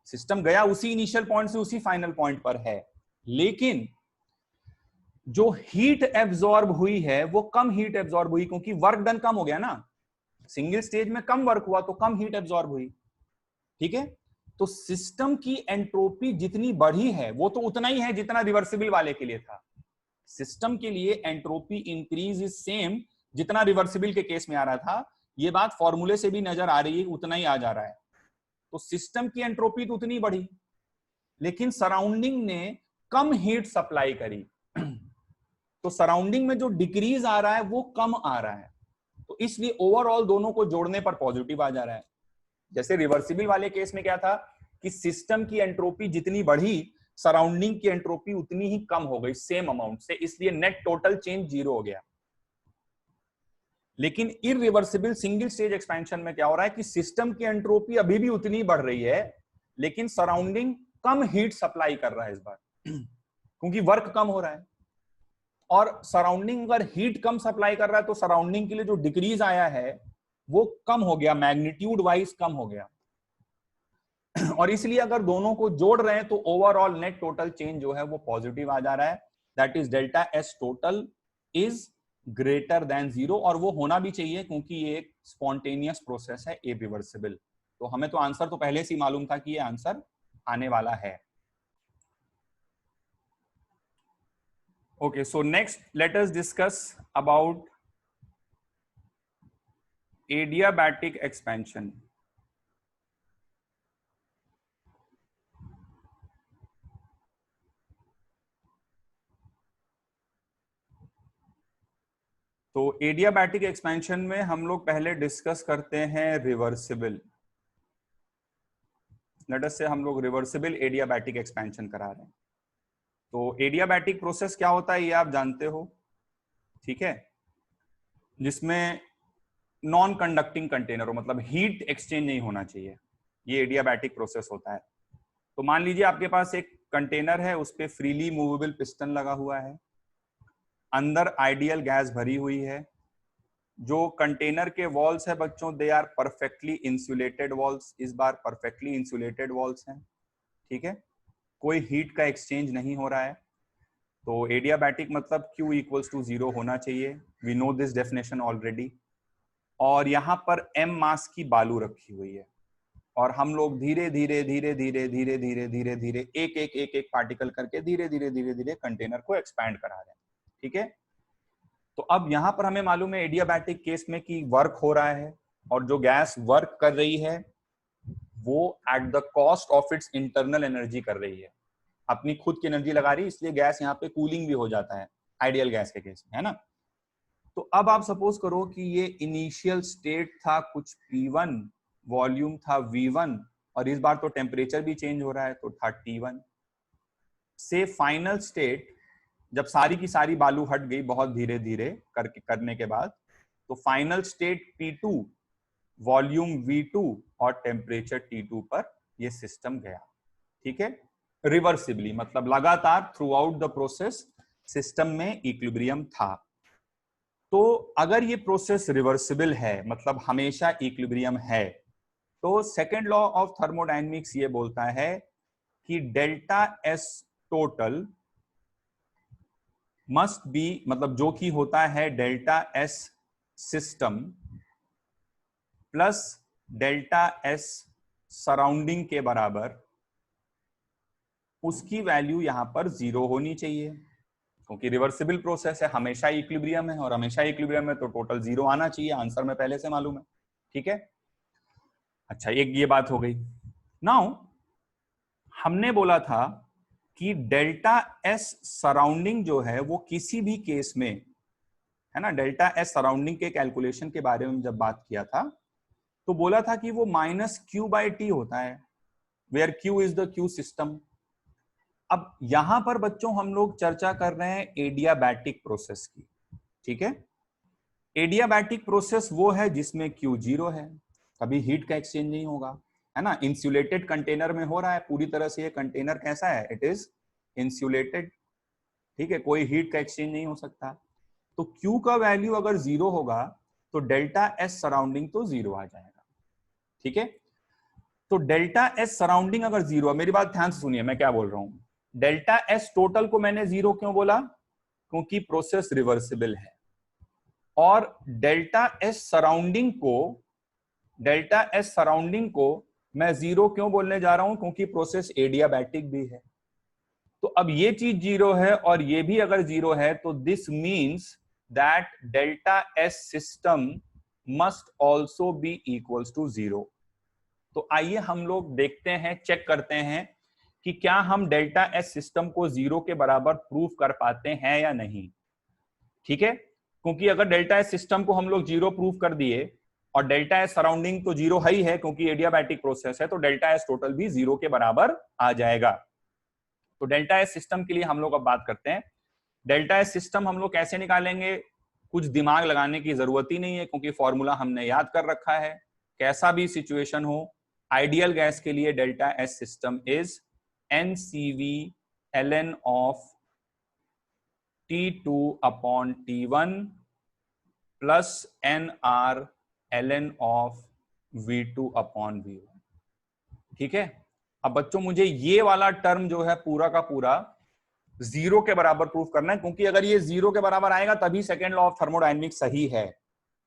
सिस्टम गया उसी इनिशियल पॉइंट से उसी फाइनल पॉइंट पर है, लेकिन जो हीट एब्जॉर्ब हुई है वो कम हीट एब्जॉर्ब हुई, क्योंकि वर्क डन कम हो गया ना, सिंगल स्टेज में कम वर्क हुआ तो कम हीट एब्जॉर्ब हुई, ठीक है। तो सिस्टम की एंट्रोपी जितनी बढ़ी है वो तो उतना ही है जितना रिवर्सिबल वाले के लिए था। सिस्टम के लिए एंट्रोपी इंक्रीज इज सेम जितना रिवर्सिबल के केस में आ रहा था, ये बात फॉर्मूले से भी नजर आ रही है, उतना ही आ जा रहा है। तो सिस्टम की एंट्रोपी तो उतनी बढ़ी, लेकिन सराउंडिंग ने कम हीट सप्लाई करी, तो सराउंडिंग में जो डिक्रीज आ रहा है वो कम आ रहा है, तो इसलिए ओवरऑल दोनों को जोड़ने पर पॉजिटिव आ जा रहा है। जैसे रिवर्सिबल वाले केस में क्या था कि सिस्टम की एंट्रोपी जितनी बढ़ी सराउंडिंग की एंट्रोपी उतनी ही कम हो गई सेम अमाउंट से, इसलिए नेट टोटल चेंज 0 हो गया। लेकिन इरिवर्सिबल सिंगल स्टेज एक्सपेंशन में क्या हो रहा है कि सिस्टम की एंट्रोपी अभी भी उतनी बढ़ रही है, लेकिन सराउंडिंग कम हीट सप्लाई कर रहा है इस बार, क्योंकि वर्क कम हो रहा है। और सराउंडिंग अगर हीट कम सप्लाई कर रहा है तो सराउंडिंग के लिए जो डिक्रीज आया है वो कम हो गया, मैग्नीट्यूड वाइज कम हो गया। और इसलिए अगर दोनों को जोड़ रहे हैं तो ओवरऑल नेट टोटल चेंज जो है वो पॉजिटिव आ जा रहा है, that is delta S total is greater then 0, और वो होना भी चाहिए क्योंकि ये एक स्पॉन्टेनियस प्रोसेस है इरिवर्सिबल। तो हमें तो आंसर तो पहले से ही मालूम था कि ये आंसर आने वाला है। Okay, so next let us discuss about adiabatic expansion. तो एडियाबैटिक एक्सपेंशन में हम लोग पहले डिस्कस करते हैं रिवर्सिबल। लेट अस से हम लोग रिवर्सिबल एडियाबैटिक एक्सपेंशन करा रहे हैं। तो एडियाबैटिक प्रोसेस क्या होता है ये आप जानते हो, ठीक है, जिसमें नॉन कंडक्टिंग कंटेनर हो, मतलब हीट एक्सचेंज नहीं होना चाहिए, ये एडियाबैटिक प्रोसेस होता है। तो मान लीजिए आपके पास एक कंटेनर है, उस पे फ्रीली मूवेबल पिस्टन लगा हुआ है, अंदर आइडियल गैस भरी हुई है, जो कंटेनर के वॉल्स है बच्चों they are perfectly insulated walls, इस बार परफेक्टली इंसुलेटेड वॉल्स हैं, ठीक है, कोई हीट का एक्सचेंज नहीं हो रहा है। तो एडियाबैटिक मतलब Q इक्वल्स टू 0 होना चाहिए, we know this definition already. और यहाँ पर M मास की बालू रखी हुई है, और हम लोग धीरे धीरे धीरे धीरे धीरे धीरे धीरे धीरे एक एक एक एक पार्टिकल करके धीरे धीरे धीरे धीरे कंटेनर को एक्सपैंड करा रहे हैं। ठीक है, तो अब यहां पर हमें मालूम है एडियाबैटिक केस में कि वर्क हो रहा है और जो गैस वर्क कर रही है वो at the cost of its internal energy कर रही है, अपनी खुद की एनर्जी लगा रही है, इसलिए गैस यहाँ पे कूलिंग भी हो जाता है आइडियल गैस के केस में, है ना। तो अब आप सपोज करो कि ये इनिशियल स्टेट था कुछ P1, वॉल्यूम था V1 और इस बार तो टेम्परेचर भी चेंज हो रहा है तो था T1 से फाइनल स्टेट जब सारी की सारी बालू हट गई बहुत धीरे धीरे करने के बाद, तो final state P2, volume V2 और टेम्परेचर T2 पर ये सिस्टम गया। ठीक है, रिवर्सिबली, मतलब लगातार through out the process system में इक्विलिब्रियम था। तो अगर ये प्रोसेस रिवर्सिबल है, मतलब हमेशा इक्विलिब्रियम है, तो सेकेंड लॉ ऑफ थर्मोडायनेमिक्स ये बोलता है कि delta S total must be, मतलब जो कि होता है delta S system plus delta S surrounding के बराबर, उसकी वैल्यू यहां पर 0 होनी चाहिए, क्योंकि रिवर्सिबल प्रोसेस है, हमेशा इक्विलिब्रियम है और हमेशा इक्विलिब्रियम है तो टोटल 0 आना चाहिए, आंसर में पहले से मालूम है। ठीक है, अच्छा एक ये बात हो गई। नाउ हमने बोला था कि डेल्टा एस सराउंडिंग जो है वो किसी भी केस में, है ना, डेल्टा एस सराउंडिंग के कैलकुलेशन के बारे में जब बात किया था तो बोला था कि वो -Q/T होता है, where Q is the Q system. अब यहां पर बच्चों हम लोग चर्चा कर रहे हैं एडियाबैटिक प्रोसेस की। ठीक है, एडियाबैटिक प्रोसेस वो है जिसमें Q 0 है, कभी हीट का एक्सचेंज नहीं होगा, है ना, इंसुलेटेड कंटेनर में हो रहा है, पूरी तरह से ये कंटेनर कैसा है, इट इज इंसुलेटेड। ठीक है, कोई हीट का एक्सचेंज नहीं हो सकता। तो Q का वैल्यू अगर 0 होगा तो डेल्टा एस सराउंडिंग तो 0 आ जाएगा। ठीक है, तो डेल्टा एस सराउंडिंग अगर 0, मेरी बात ध्यान से सुनिए मैं क्या बोल रहा हूं। डेल्टा एस टोटल को मैंने 0 क्यों बोला, क्योंकि प्रोसेस रिवर्सिबल है, और डेल्टा एस सराउंडिंग को मैं 0 क्यों बोलने जा रहा हूं, क्योंकि प्रोसेस एडियाबैटिक भी है। तो अब ये चीज 0 है और ये भी अगर 0 है तो this means that delta S system must also be equals to 0। तो आइए हम लोग देखते हैं, चेक करते हैं कि क्या हम डेल्टा एस सिस्टम को 0 के बराबर प्रूव कर पाते हैं या नहीं। ठीक है, क्योंकि अगर डेल्टा एस सिस्टम को हम लोग 0 प्रूव कर दिए और डेल्टा एस सराउंडिंग तो 0 है ही है क्योंकि एडियाबैटिक प्रोसेस है, तो डेल्टा एस टोटल भी 0 के बराबर आ जाएगा। तो डेल्टा एस सिस्टम के लिए हम लोग अब बात करते हैं। डेल्टा एस सिस्टम हम लोग कैसे निकालेंगे, कुछ दिमाग लगाने की जरूरत ही नहीं है क्योंकि फॉर्मूला हमने याद कर रखा है। कैसा भी सिचुएशन हो, आइडियल गैस के लिए delta S system is NCV ln of T2 upon T1 plus NR ln of V2 upon V1। ठीक है, अब बच्चों मुझे ये वाला टर्म जो है पूरा का पूरा 0 के बराबर प्रूफ करना है, क्योंकि अगर ये 0 के बराबर आएगा तभी सेकेंड लॉ ऑफ थर्मोडायनेमिक्स सही है।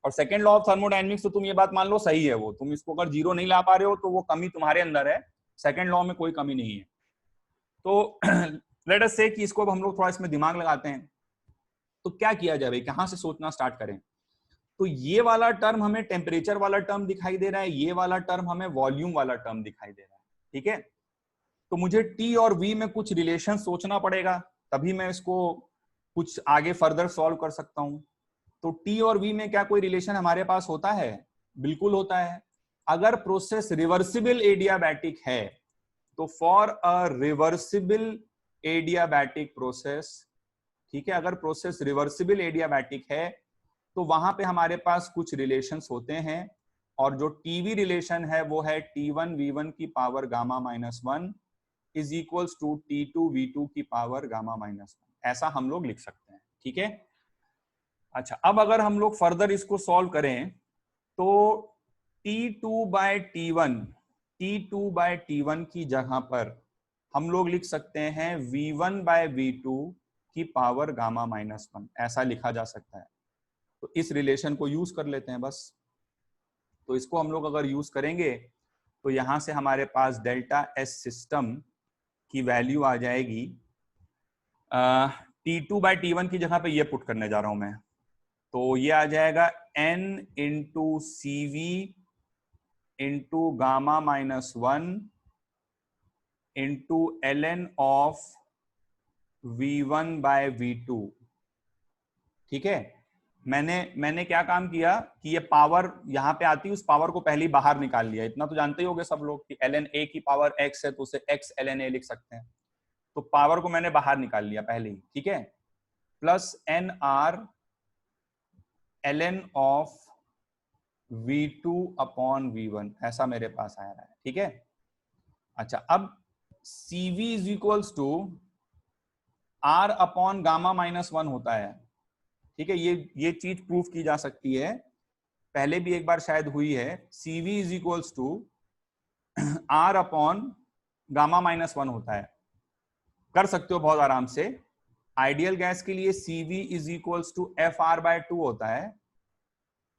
और सेकेंड लॉ ऑफ थर्मोडायनेमिक्स तो तुम ये बात मान लो सही है, वो तुम इसको अगर 0 नहीं ला पा रहे हो तो वो कमी तुम्हारे अंदर है, सेकेंड लॉ में कोई कमी नहीं है। तो लेट अस से कि इसको अब हम लोग थोड़ा इसमें दिमाग लगाते हैं। तो क्या किया जाए भाई, कहां से सोचना स्टार्ट करें। तो ये वाला टर्म हमें टेम्परेचर वाला टर्म दिखाई दे रहा है, ये वाला टर्म हमें वॉल्यूम वाला टर्म दिखाई दे रहा है। ठीक है, तो मुझे T और V में कुछ रिलेशन सोचना पड़ेगा, तभी मैं इसको कुछ आगे फर्दर सॉल्व कर सकता हूं। तो T और V में क्या कोई रिलेशन हमारे पास होता है, बिल्कुल होता है। अगर प्रोसेस रिवर्सिबल एडियाबैटिक है तो for a reversible adiabatic process, ठीक है, अगर प्रोसेस रिवर्सिबल एडियाबैटिक है तो वहां पे हमारे पास कुछ रिलेशंस होते हैं, और जो टीवी रिलेशन है वो है T1 V1 की power gamma -1 is equals to T2 V2 की पावर गामा -1, ऐसा हम लोग लिख सकते हैं। ठीक है, अच्छा अब अगर हम लोग फर्दर इसको सॉल्व करें तो T2/T1 की जगह पर हम लोग लिख सकते हैं V1/V2 की पावर गामा -1, ऐसा लिखा जा सकता है। तो इस रिलेशन को यूज कर लेते हैं बस। तो इसको हम लोग अगर यूज करेंगे तो यहां से हमारे पास डेल्टा एस सिस्टम की वैल्यू आ जाएगी T2/T1 की जगह पे ये पुट करने जा रहा हूं मैं, तो ये आ जाएगा N into CV into gamma -1 into ln of V1/V2। ठीक है, मैंने क्या काम किया कि ये पावर यहां पे आती है, उस पावर को पहले ही बाहर निकाल लिया। इतना तो जानते ही होंगे सब लोग कि ln A की पावर x है तो उसे x ln A लिख सकते हैं, तो पावर को मैंने बाहर निकाल लिया पहले ही। ठीक है, plus NR ln of V2/V1 ऐसा मेरे पास आ रहा है। ठीक है, अच्छा अब CV is equals to R upon gamma -1 होता है। ठीक है, ये चीज प्रूफ की जा सकती है, पहले भी एक बार शायद हुई है। CV is equals to R upon gamma -1 होता है, कर सकते हो बहुत आराम से। आइडियल गैस के लिए CV is equals to FR/2 होता है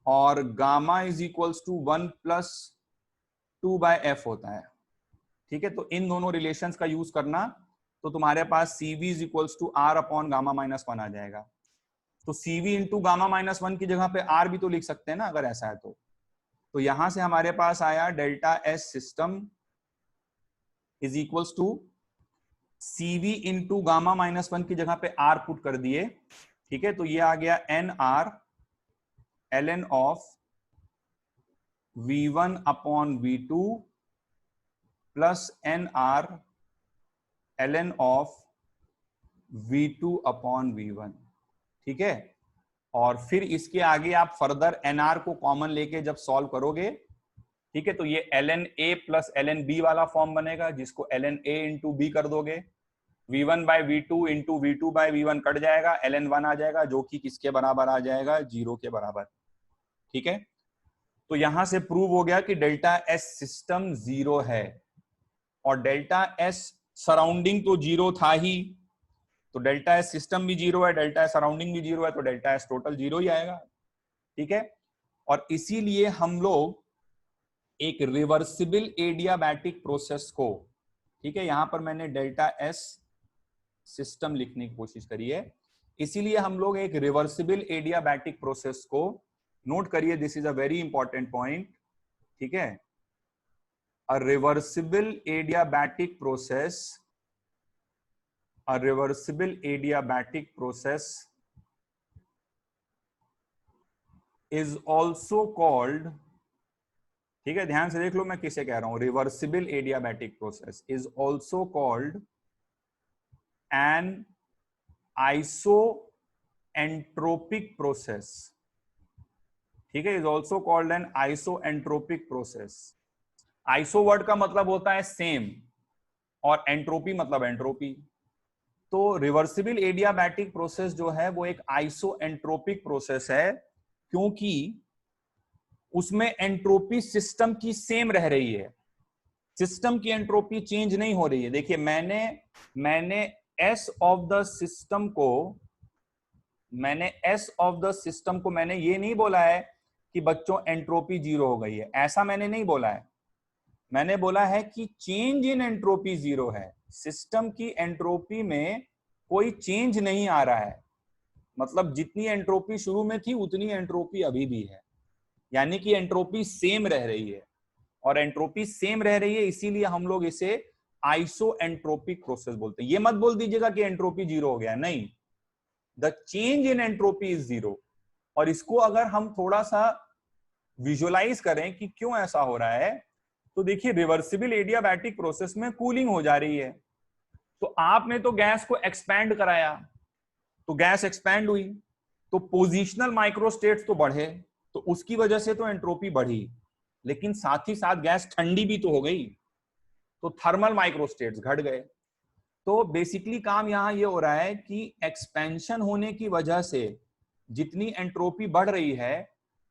और gamma is equals to 1 + 2/f होता है। ठीक है, तो इन दोनों रिलेशंस का यूज करना, तो तुम्हारे पास CV is equals to R upon gamma -1 आ जाएगा। तो CV इंटू गामा -1 की जगह पे R भी तो लिख सकते हैं ना, अगर ऐसा है तो यहां से हमारे पास आया delta S system is equals to CV into gamma -1 की जगह पे R पुट कर दिए। ठीक है, तो ये आ गया NR ln of V1/V2 plus NR ln of V2/V1। ठीक है, और फिर इसके आगे आप फर्दर NR को कॉमन लेके जब सॉल्व करोगे, ठीक है, तो ये ln A plus ln B वाला फॉर्म बनेगा, जिसको ln A इंटू B कर दोगे, V1/V2 इंटू V2/V1 कट जाएगा, ln 1 आ जाएगा, जो कि किसके बराबर आ जाएगा, 0 के बराबर। ठीक है, तो यहां से प्रूव हो गया कि डेल्टा एस सिस्टम 0 है, और डेल्टा एस सराउंडिंग तो 0 था ही, तो डेल्टा एस सिस्टम भी 0 है, डेल्टा एस सराउंडिंग भी 0 है, तो डेल्टा एस टोटल 0 ही आएगा। ठीक है, और इसीलिए हम लोग एक रिवर्सिबल एडियाबैटिक प्रोसेस को, ठीक है, यहां पर मैंने डेल्टा एस सिस्टम लिखने की कोशिश करी है, इसीलिए हम लोग एक रिवर्सिबल एडियाबैटिक प्रोसेस को, नोट करिए, this is a very important point. ठीक है, a reversible adiabatic process, a reversible adiabatic process is also called, ठीक है, ध्यान से देख लो मैं किसे कह रहा हूं, reversible adiabatic process is also called an isoentropic process. ठीक है, is also called an isoentropic process. Iso word का मतलब होता है सेम, और एंट्रोपी मतलब एंट्रोपी। तो रिवर्सिबल एडियाबैटिक प्रोसेस जो है वो एक आइसोएंट्रोपिक प्रोसेस है, क्योंकि उसमें एंट्रोपी सिस्टम की सेम रह रही है, सिस्टम की एंट्रोपी चेंज नहीं हो रही है। देखिए, मैंने एस ऑफ द सिस्टम को मैंने ये नहीं बोला है कि बच्चों एंट्रोपी 0 हो गई है, ऐसा मैंने नहीं बोला है। मैंने बोला है कि चेंज इन एंट्रोपी 0 है, सिस्टम की एंट्रोपी में कोई चेंज नहीं आ रहा है, मतलब जितनी एंट्रोपी शुरू में थी उतनी एंट्रोपी अभी भी है, यानी कि एंट्रोपी सेम रह रही है, और एंट्रोपी सेम रह रही है इसीलिए हम लोग इसे आइसोएंट्रोपिक प्रोसेस बोलते हैं। ये मत बोल दीजिएगा कि एंट्रोपी 0 हो गया, नहीं, the change in entropy is 0। और इसको अगर हम थोड़ा सा विजुअलाइज करें कि क्यों ऐसा हो रहा है, तो देखिए, रिवर्सिबल एडियाबैटिक प्रोसेस में कूलिंग हो जा रही है, तो आपने तो गैस को एक्सपैंड कराया, तो गैस एक्सपैंड हुई, तो पोजिशनल माइक्रोस्टेट्स तो बढ़े, तो उसकी वजह से तो एंट्रोपी बढ़ी, लेकिन साथ ही साथ गैस ठंडी भी तो हो गई, तो थर्मल माइक्रोस्टेट्स घट गए। तो बेसिकली काम यहां ये हो रहा है कि एक्सपेंशन होने की वजह से जितनी एंट्रोपी बढ़ रही है,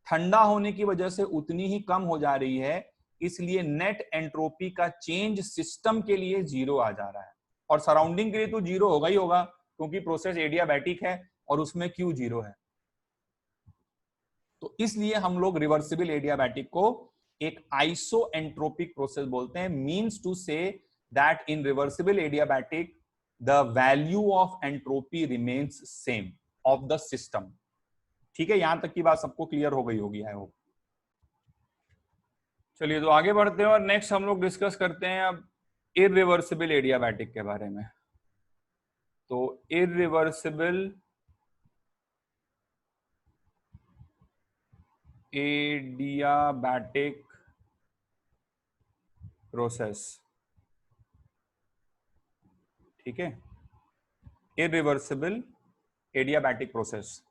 ठंडा होने की वजह से उतनी ही कम हो जा रही है, इसलिए नेट एंट्रोपी का चेंज सिस्टम के लिए 0 आ जा रहा है, और सराउंडिंग के लिए तो 0 होगा ही होगा, क्योंकि प्रोसेस एडियाबैटिक है और उसमें क्यू 0 है। तो इसलिए हम लोग रिवर्सिबल एडियाबैटिक को एक आइसोएंट्रोपिक प्रोसेस बोलते हैं, means to say that in reversible adiabatic the value of entropy remains same of the system. ठीक है, यहां तक की बात सबको क्लियर हो गई होगी आई होप। चलिए तो आगे बढ़ते हैं और नेक्स्ट हम लोग डिस्कस करते हैं अब इरिवर्सिबल एडियाबैटिक के बारे में। तो इरिवर्सिबल एडियाबैटिक प्रोसेस, ठीक है, इरिवर्सिबल एडियाबैटिक प्रोसेस।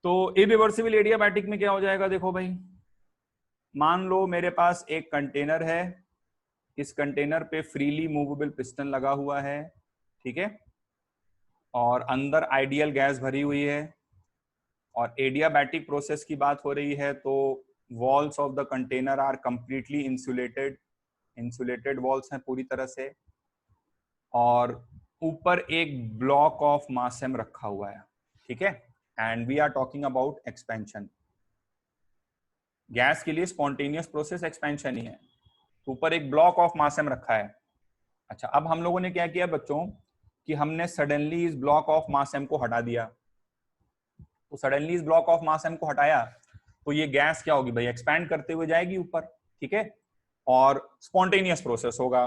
तो इरिवर्सिबल एडियाबैटिक में क्या हो जाएगा, देखो भाई, मान लो मेरे पास एक कंटेनर है, इस कंटेनर पे फ्रीली मूवेबल पिस्टन लगा हुआ है, ठीक है, और अंदर आइडियल गैस भरी हुई है, और एडियाबैटिक प्रोसेस की बात हो रही है तो walls of the container are completely insulated, insulated walls हैं पूरी तरह से, और ऊपर एक ब्लॉक ऑफ मासम रखा हुआ है, ठीक है, and we are talking about expansion. Gas के लिए स्पॉन्टेनियस प्रोसेस एक्सपेंशन ही है, ऊपर एक ब्लॉक ऑफ मासम रखा है। अच्छा, अब हम लोगों ने क्या किया बच्चों कि हमने सडनली इस ब्लॉक ऑफ मासम को हटा दिया। तो सडनली इस ब्लॉक ऑफ मासम को हटाया तो ये गैस क्या होगी भाई, एक्सपैंड करते हुए जाएगी ऊपर, ठीक है, और स्पॉन्टेनियस प्रोसेस होगा।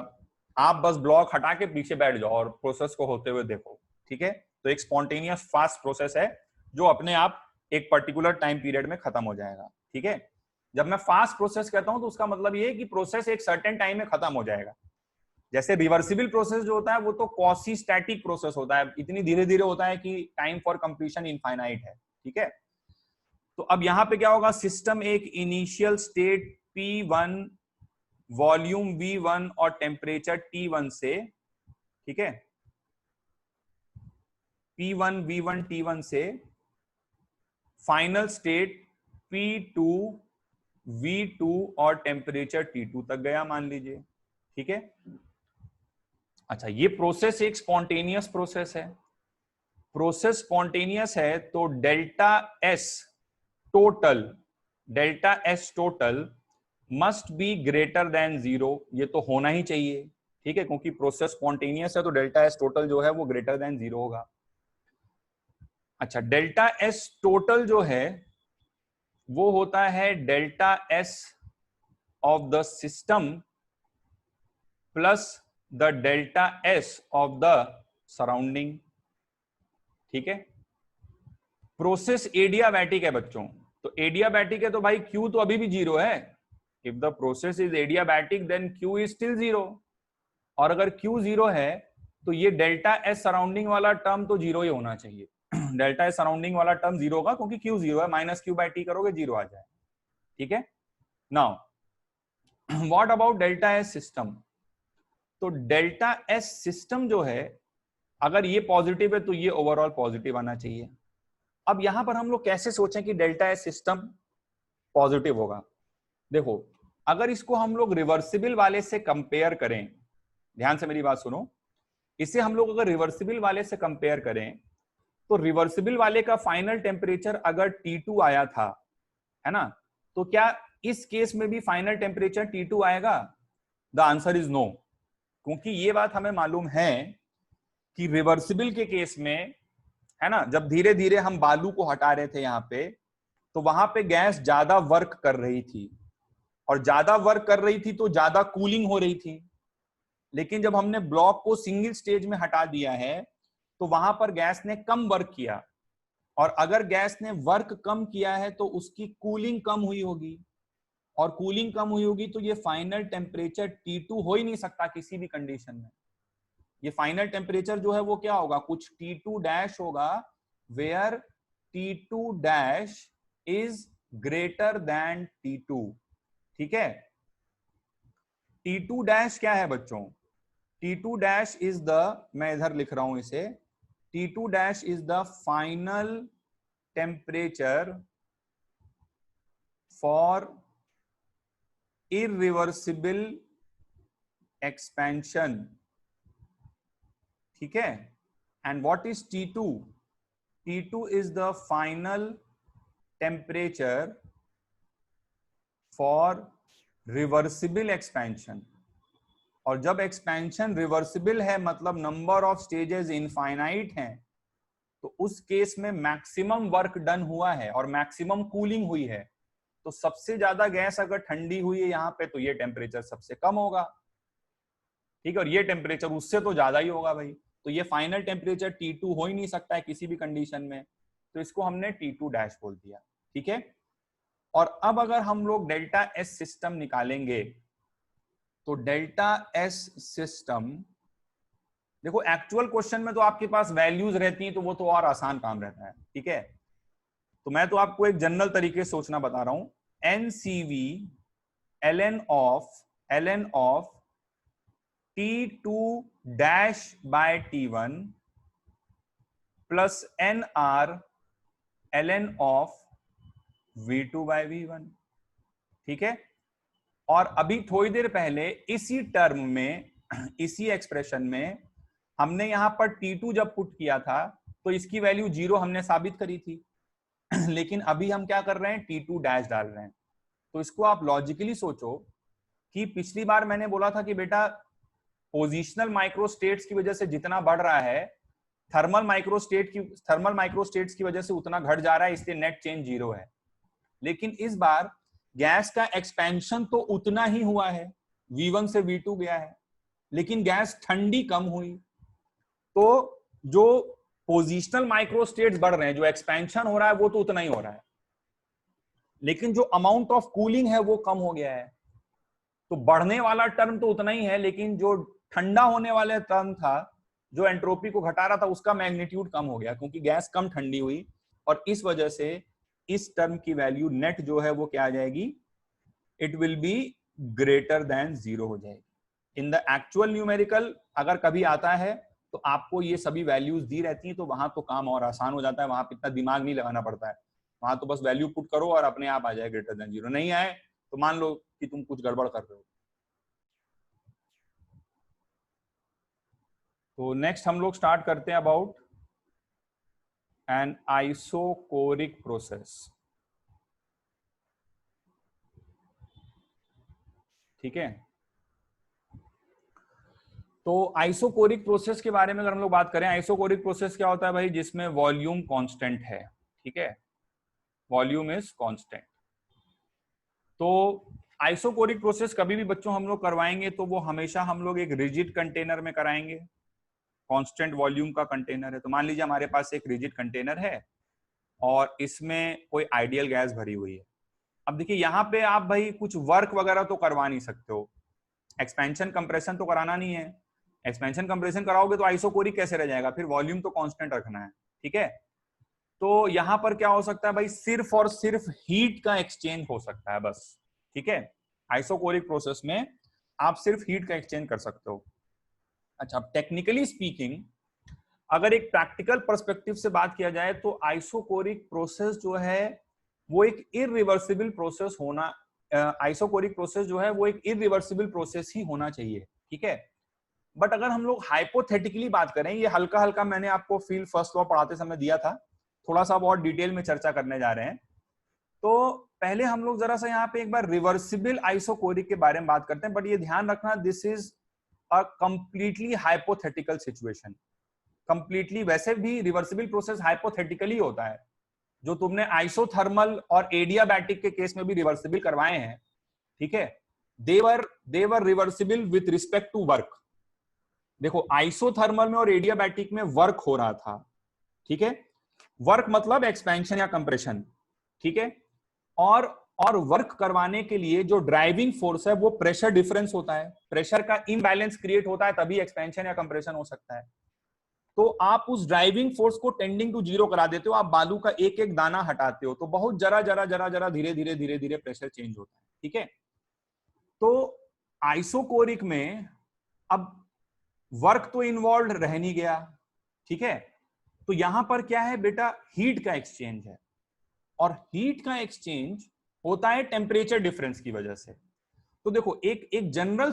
आप बस ब्लॉक हटा के पीछे बैठ जाओ और प्रोसेस को होते हुए देखो, ठीक है। तो एक स्पॉन्टेनियस फास्ट प्रोसेस है जो अपने आप एक पर्टिकुलर टाइम पीरियड में खत्म हो जाएगा, ठीक है। जब मैं फास्ट प्रोसेस कहता हूं तो उसका मतलब ये है कि प्रोसेस एक सर्टेन टाइम में खत्म हो जाएगा। जैसे रिवर्सिबल प्रोसेस जो होता है वो तो क्वासी स्टैटिक प्रोसेस होता है, इतनी धीरे धीरे होता है कि टाइम फॉर कंप्लीशन इनफाइनाइट है, ठीक है। तो अब यहां पे क्या होगा, सिस्टम एक initial state P1, volume V1 और टेम्परेचर T1 से, ठीक है, P1 V1 T1 से फाइनल स्टेट P2 V2 और टेम्परेचर T2 तक गया मान लीजिए, ठीक है। अच्छा, ये प्रोसेस एक स्पॉन्टेनियस प्रोसेस है। प्रोसेस स्पॉन्टेनियस है तो delta S total must be greater than 0, ये तो होना ही चाहिए, ठीक है, क्योंकि प्रोसेस स्पॉन्टेनियस है तो डेल्टा एस टोटल जो है वो ग्रेटर देन 0 होगा। अच्छा, डेल्टा एस टोटल जो है वो होता है delta S of the system plus the delta S of the surrounding, ठीक है। प्रोसेस एडियाबैटिक है बच्चों, तो एडियाबैटिक है तो भाई Q तो अभी भी 0 है। If the process is adiabatic then Q is still 0, और अगर Q 0 है तो ये डेल्टा एस सराउंडिंग वाला टर्म तो 0 ही होना चाहिए। डेल्टा एस सराउंडिंग वाला टर्म 0 होगा क्योंकि Q 0 है, माइनस Q बाई टी करोगे 0 आ जाए, ठीक है। Now what about delta S system, तो डेल्टा एस सिस्टम जो है अगर ये पॉजिटिव है तो ये ओवरऑल पॉजिटिव आना चाहिए। अब यहां पर हम लोग कैसे सोचें कि डेल्टा एस सिस्टम पॉजिटिव होगा, देखो अगर इसको हम लोग रिवर्सिबल वाले से कंपेयर करें, ध्यान से मेरी बात सुनो, इसे हम लोग अगर रिवर्सिबल वाले से कंपेयर करें तो रिवर्सिबल वाले का फाइनल टेम्परेचर अगर T2 आया था, है ना, तो क्या इस केस में भी फाइनल टेम्परेचर T2 आएगा? द आंसर इज नो, क्योंकि ये बात हमें मालूम है कि रिवर्सिबल के केस में, है ना, जब धीरे धीरे हम बालू को हटा रहे थे यहां पे, तो वहां पे गैस ज्यादा वर्क कर रही थी, और ज्यादा वर्क कर रही थी तो ज्यादा कूलिंग हो रही थी। लेकिन जब हमने ब्लॉक को सिंगल स्टेज में हटा दिया है तो वहां पर गैस ने कम वर्क किया, और अगर गैस ने वर्क कम किया है तो उसकी कूलिंग कम हुई होगी, और कूलिंग कम हुई होगी तो ये फाइनल टेम्परेचर T2 हो ही नहीं सकता किसी भी कंडीशन में। ये फाइनल टेम्परेचर जो है वो क्या होगा, कुछ T2 डैश होगा, where T2 dash is greater than T2, ठीक है। T2 डैश क्या है बच्चों, T2 डैश इज द, मैं इधर लिख रहा हूं इसे, T2 dash is the final temperature for irreversible expansion, ठीक है। And what is T2? T2 is the final temperature for reversible expansion, और जब एक्सपेंशन रिवर्सिबल है मतलब नंबर ऑफ स्टेजेस इनफाइनाइट हैं, तो उस केस में मैक्सिमम वर्क डन हुआ है और मैक्सिमम कूलिंग हुई है। तो सबसे ज्यादा गैस अगर ठंडी हुई है यहाँ पे, तो ये टेम्परेचर सबसे कम होगा, ठीक है, और ये टेम्परेचर उससे तो ज्यादा ही होगा भाई। तो ये फाइनल टेम्परेचर T2 हो ही नहीं सकता है किसी भी कंडीशन में, तो इसको हमने T2 डैश बोल दिया, ठीक है। और अब अगर हम लोग डेल्टा एस सिस्टम निकालेंगे, तो डेल्टा एस सिस्टम, देखो एक्चुअल क्वेश्चन में तो आपके पास वैल्यूज रहती हैं तो वो तो और आसान काम रहता है, ठीक है। तो मैं तो आपको एक जनरल तरीके से सोचना बता रहा हूं, NCV ln of T2 dash by T1 plus NR ln of V2 by V1, ठीक है। और अभी थोड़ी देर पहले इसी टर्म में, इसी एक्सप्रेशन में हमने यहां पर T2 जब पुट किया था तो इसकी वैल्यू 0 हमने साबित करी थी। लेकिन अभी हम क्या कर रहे हैं, T2 डैश डाल रहे हैं। तो इसको आप लॉजिकली सोचो कि पिछली बार मैंने बोला था कि बेटा पोजिशनल माइक्रोस्टेट्स की वजह से जितना बढ़ रहा है, थर्मल माइक्रोस्टेट्स की वजह से उतना घट जा रहा है, इसलिए नेट चेंज 0 है। लेकिन इस बार गैस का एक्सपेंशन तो उतना ही हुआ है, V1 से V2 गया है, लेकिन गैस ठंडी कम हुई। तो जो पोजिशनल माइक्रोस्टेट्स बढ़ रहे हैं, जो एक्सपेंशन हो रहा है वो तो उतना ही हो रहा है, लेकिन जो अमाउंट ऑफ कूलिंग है वो कम हो गया है। तो बढ़ने वाला टर्म तो उतना ही है, लेकिन जो ठंडा होने वाला टर्म था, जो एंट्रोपी को घटा रहा था, उसका मैग्नीट्यूड कम हो गया, क्योंकि गैस कम ठंडी हुई, और इस वजह से इस टर्म की वैल्यू नेट जो है वो क्या आ जाएगी, it will be greater than 0 हो जाएगी। इन द एक्चुअल न्यूमेरिकल अगर कभी आता है तो आपको ये सभी वैल्यूज दी रहती हैं, तो वहां तो काम और आसान हो जाता है, वहां पे इतना दिमाग नहीं लगाना पड़ता है, वहां तो बस वैल्यू पुट करो और अपने आप आ जाए ग्रेटर देन 0। नहीं आए तो मान लो कि तुम कुछ गड़बड़ कर रहे हो। तो नेक्स्ट हम लोग स्टार्ट करते हैं अबाउट एन आइसोकोरिक प्रोसेस, ठीक है। तो आइसोकोरिक प्रोसेस के बारे में अगर हम लोग बात करें, आइसोकोरिक प्रोसेस क्या होता है भाई, जिसमें वॉल्यूम कांस्टेंट है, ठीक है, वॉल्यूम इज कांस्टेंट। तो आइसोकोरिक प्रोसेस कभी भी बच्चों हम लोग करवाएंगे तो वो हमेशा हम लोग एक रिजिड कंटेनर में कराएंगे, कांस्टेंट वॉल्यूम का कंटेनर है। तो मान लीजिए हमारे पास एक रिजिड कंटेनर है और इसमें कोई आइडियल गैस भरी हुई है। अब देखिए यहाँ पे आप भाई कुछ वर्क वगैरह तो करवा नहीं सकते हो, एक्सपेंशन कंप्रेशन तो कराना नहीं है। एक्सपेंशन कंप्रेशन कराओगे तो आइसोकोरिक कैसे रह जाएगा, फिर वॉल्यूम तो कांस्टेंट रखना है, ठीक है। तो यहां पर क्या हो सकता है भाई, सिर्फ और सिर्फ हीट का एक्सचेंज हो सकता है बस, ठीक है। आइसोकोरिक प्रोसेस में आप सिर्फ हीट का एक्सचेंज कर सकते हो। अच्छा, टेक्निकली स्पीकिंग अगर एक प्रैक्टिकल पर्सपेक्टिव से बात किया जाए तो आइसोकोरिक प्रोसेस जो है वो एक इरिवर्सिबल प्रोसेस होना, आइसोकोरिक प्रोसेस जो है वो एक इरिवर्सिबल प्रोसेस ही होना चाहिए, ठीक है। बट अगर हम लोग हाइपोथेटिकली बात करें, ये हल्का हल्का मैंने आपको फील्ड फर्स्ट लॉ पढ़ाते समय दिया था, थोड़ा सा बहुत डिटेल में चर्चा करने जा रहे हैं। तो पहले हम लोग जरा सा यहाँ पे एक बार रिवर्सिबल आइसोकोरिक के बारे में बात करते हैं, बट ये ध्यान रखना this is a completely hypothetical situation. Completely वैसे भी रिवर्सिबल प्रोसेस हाइपोथेटिकली होता है, जो तुमने आइसोथर्मल और एडियाबैटिक के केस में भी रिवर्सिबल करवाए हैं, ठीक है, they're reversible with respect to work. देखो आइसोथर्मल में और एडियाबैटिक में वर्क हो रहा था, ठीक है, वर्क मतलब एक्सपेंशन या कंप्रेशन, ठीक है, और वर्क करवाने के लिए जो ड्राइविंग फोर्स है वो प्रेशर डिफरेंस होता है, प्रेशर का इम्बैलेंस क्रिएट होता है, तभी एक्सपेंशन या कंप्रेशन हो सकता है। तो आप उस ड्राइविंग फोर्स को टेंडिंग टू 0 करा देते हो, आप बालू का एक एक दाना हटाते हो, तो बहुत जरा जरा जरा जरा धीरे धीरे धीरे धीरे प्रेशर चेंज होता है, ठीक है। तो आइसोकोरिक में अब वर्क तो इन्वॉल्व रह नहीं गया, ठीक है। तो यहां पर क्या है बेटा, हीट का एक्सचेंज है, और हीट का एक्सचेंज होता है टेम्परेचर डिफरेंस की वजह से। तो देखो एक जनरल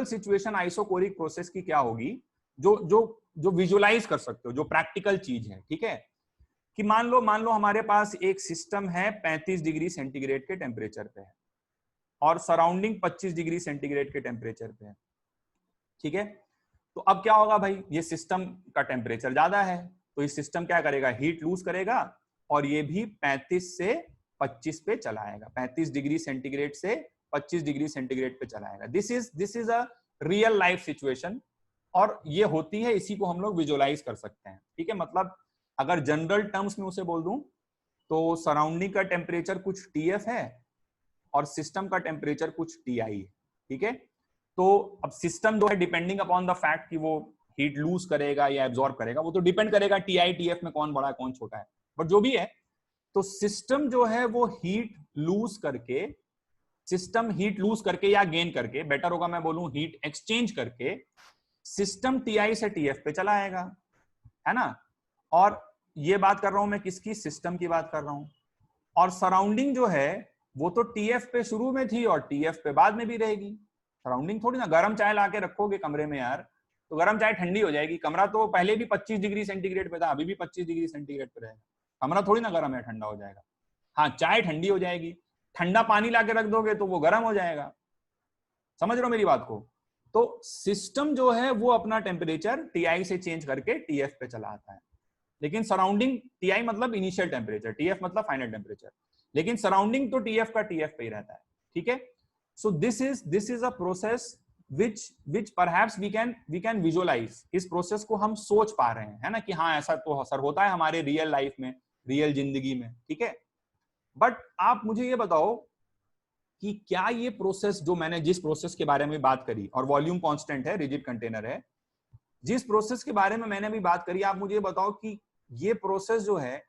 सिचुएशन आइसोकोरिक प्रोसेस की क्या होगी, जो जो जो विजुअलाइज कर सकते हो, जो प्रैक्टिकल चीज है, ठीक है, कि मान लो हमारे पास एक सिस्टम है 35 डिग्री सेंटीग्रेड के टेम्परेचर पे है, और सराउंडिंग 25 डिग्री सेंटीग्रेड के टेम्परेचर पे है। ठीक है, तो अब क्या होगा भाई, ये सिस्टम का टेम्परेचर ज्यादा है तो ये सिस्टम क्या करेगा, हीट लूज करेगा और ये भी 35 से 25 पे चलाएगा, 35 डिग्री सेंटीग्रेड से 25 डिग्री सेंटीग्रेड पे चलाएगा। This is a real life situation और ये होती है, इसी को हम लोग विजुअलाइज कर सकते हैं। ठीक है, मतलब अगर जनरल टर्म्स में उसे बोल दूं तो सराउंडिंग का टेम्परेचर कुछ TF है और सिस्टम का टेम्परेचर कुछ TI है। ठीक है, तो अब सिस्टम जो है डिपेंडिंग अपॉन द फैक्ट कि वो हीट लूज करेगा या एब्जॉर्ब करेगा, वो तो डिपेंड करेगा TI TF में कौन बड़ा है कौन छोटा है, बट जो भी है तो सिस्टम जो है वो हीट लूज करके, सिस्टम हीट लूज करके या गेन करके, बेटर होगा मैं बोलूं हीट एक्सचेंज करके, सिस्टम TI से TF पे चला आएगा, है ना। और ये बात कर रहा हूं मैं किसकी, सिस्टम की बात कर रहा हूं। और सराउंडिंग जो है वो तो TF पे शुरू में थी और TF पे बाद में भी रहेगी। सराउंडिंग थोड़ी ना, गर्म चाय लाके रखोगे कमरे में यार तो गर्म चाय ठंडी हो जाएगी, कमरा तो पहले भी 25 डिग्री सेंटीग्रेड पे था, अभी भी 25 डिग्री सेंटीग्रेड पे रहेगा, कमरा थोड़ी ना गर्म है ठंडा हो जाएगा। हाँ, चाय ठंडी हो जाएगी, ठंडा पानी लाके रख दोगे तो वो गर्म हो जाएगा। समझ रहे हो मेरी बात को। तो सिस्टम जो है वो अपना टेम्परेचर TI से चेंज करके TF पे चला आता है, लेकिन सराउंडिंग, TI मतलब इनिशियल टेम्परेचर, TF मतलब फाइनल टेम्परेचर, लेकिन सराउंडिंग तो TF का TF पे ही रहता है। ठीक है, so this is a process which perhaps we can visualize। इस प्रोसेस को हम सोच पा रहे हैं, है ना, कि हाँ ऐसा तो असर होता है हमारे रियल लाइफ में, रियल जिंदगी में। ठीक है, बट आप मुझे ये बताओ कि क्या ये प्रोसेस जो मैंने जिस प्रोसेस के बारे में बात करी, और वॉल्यूम कांस्टेंट है, रिजिड कंटेनर है, जिस प्रोसेस के बारे में मैंने अभी बात करी, आप मुझे बताओ कि ये प्रोसेस जो है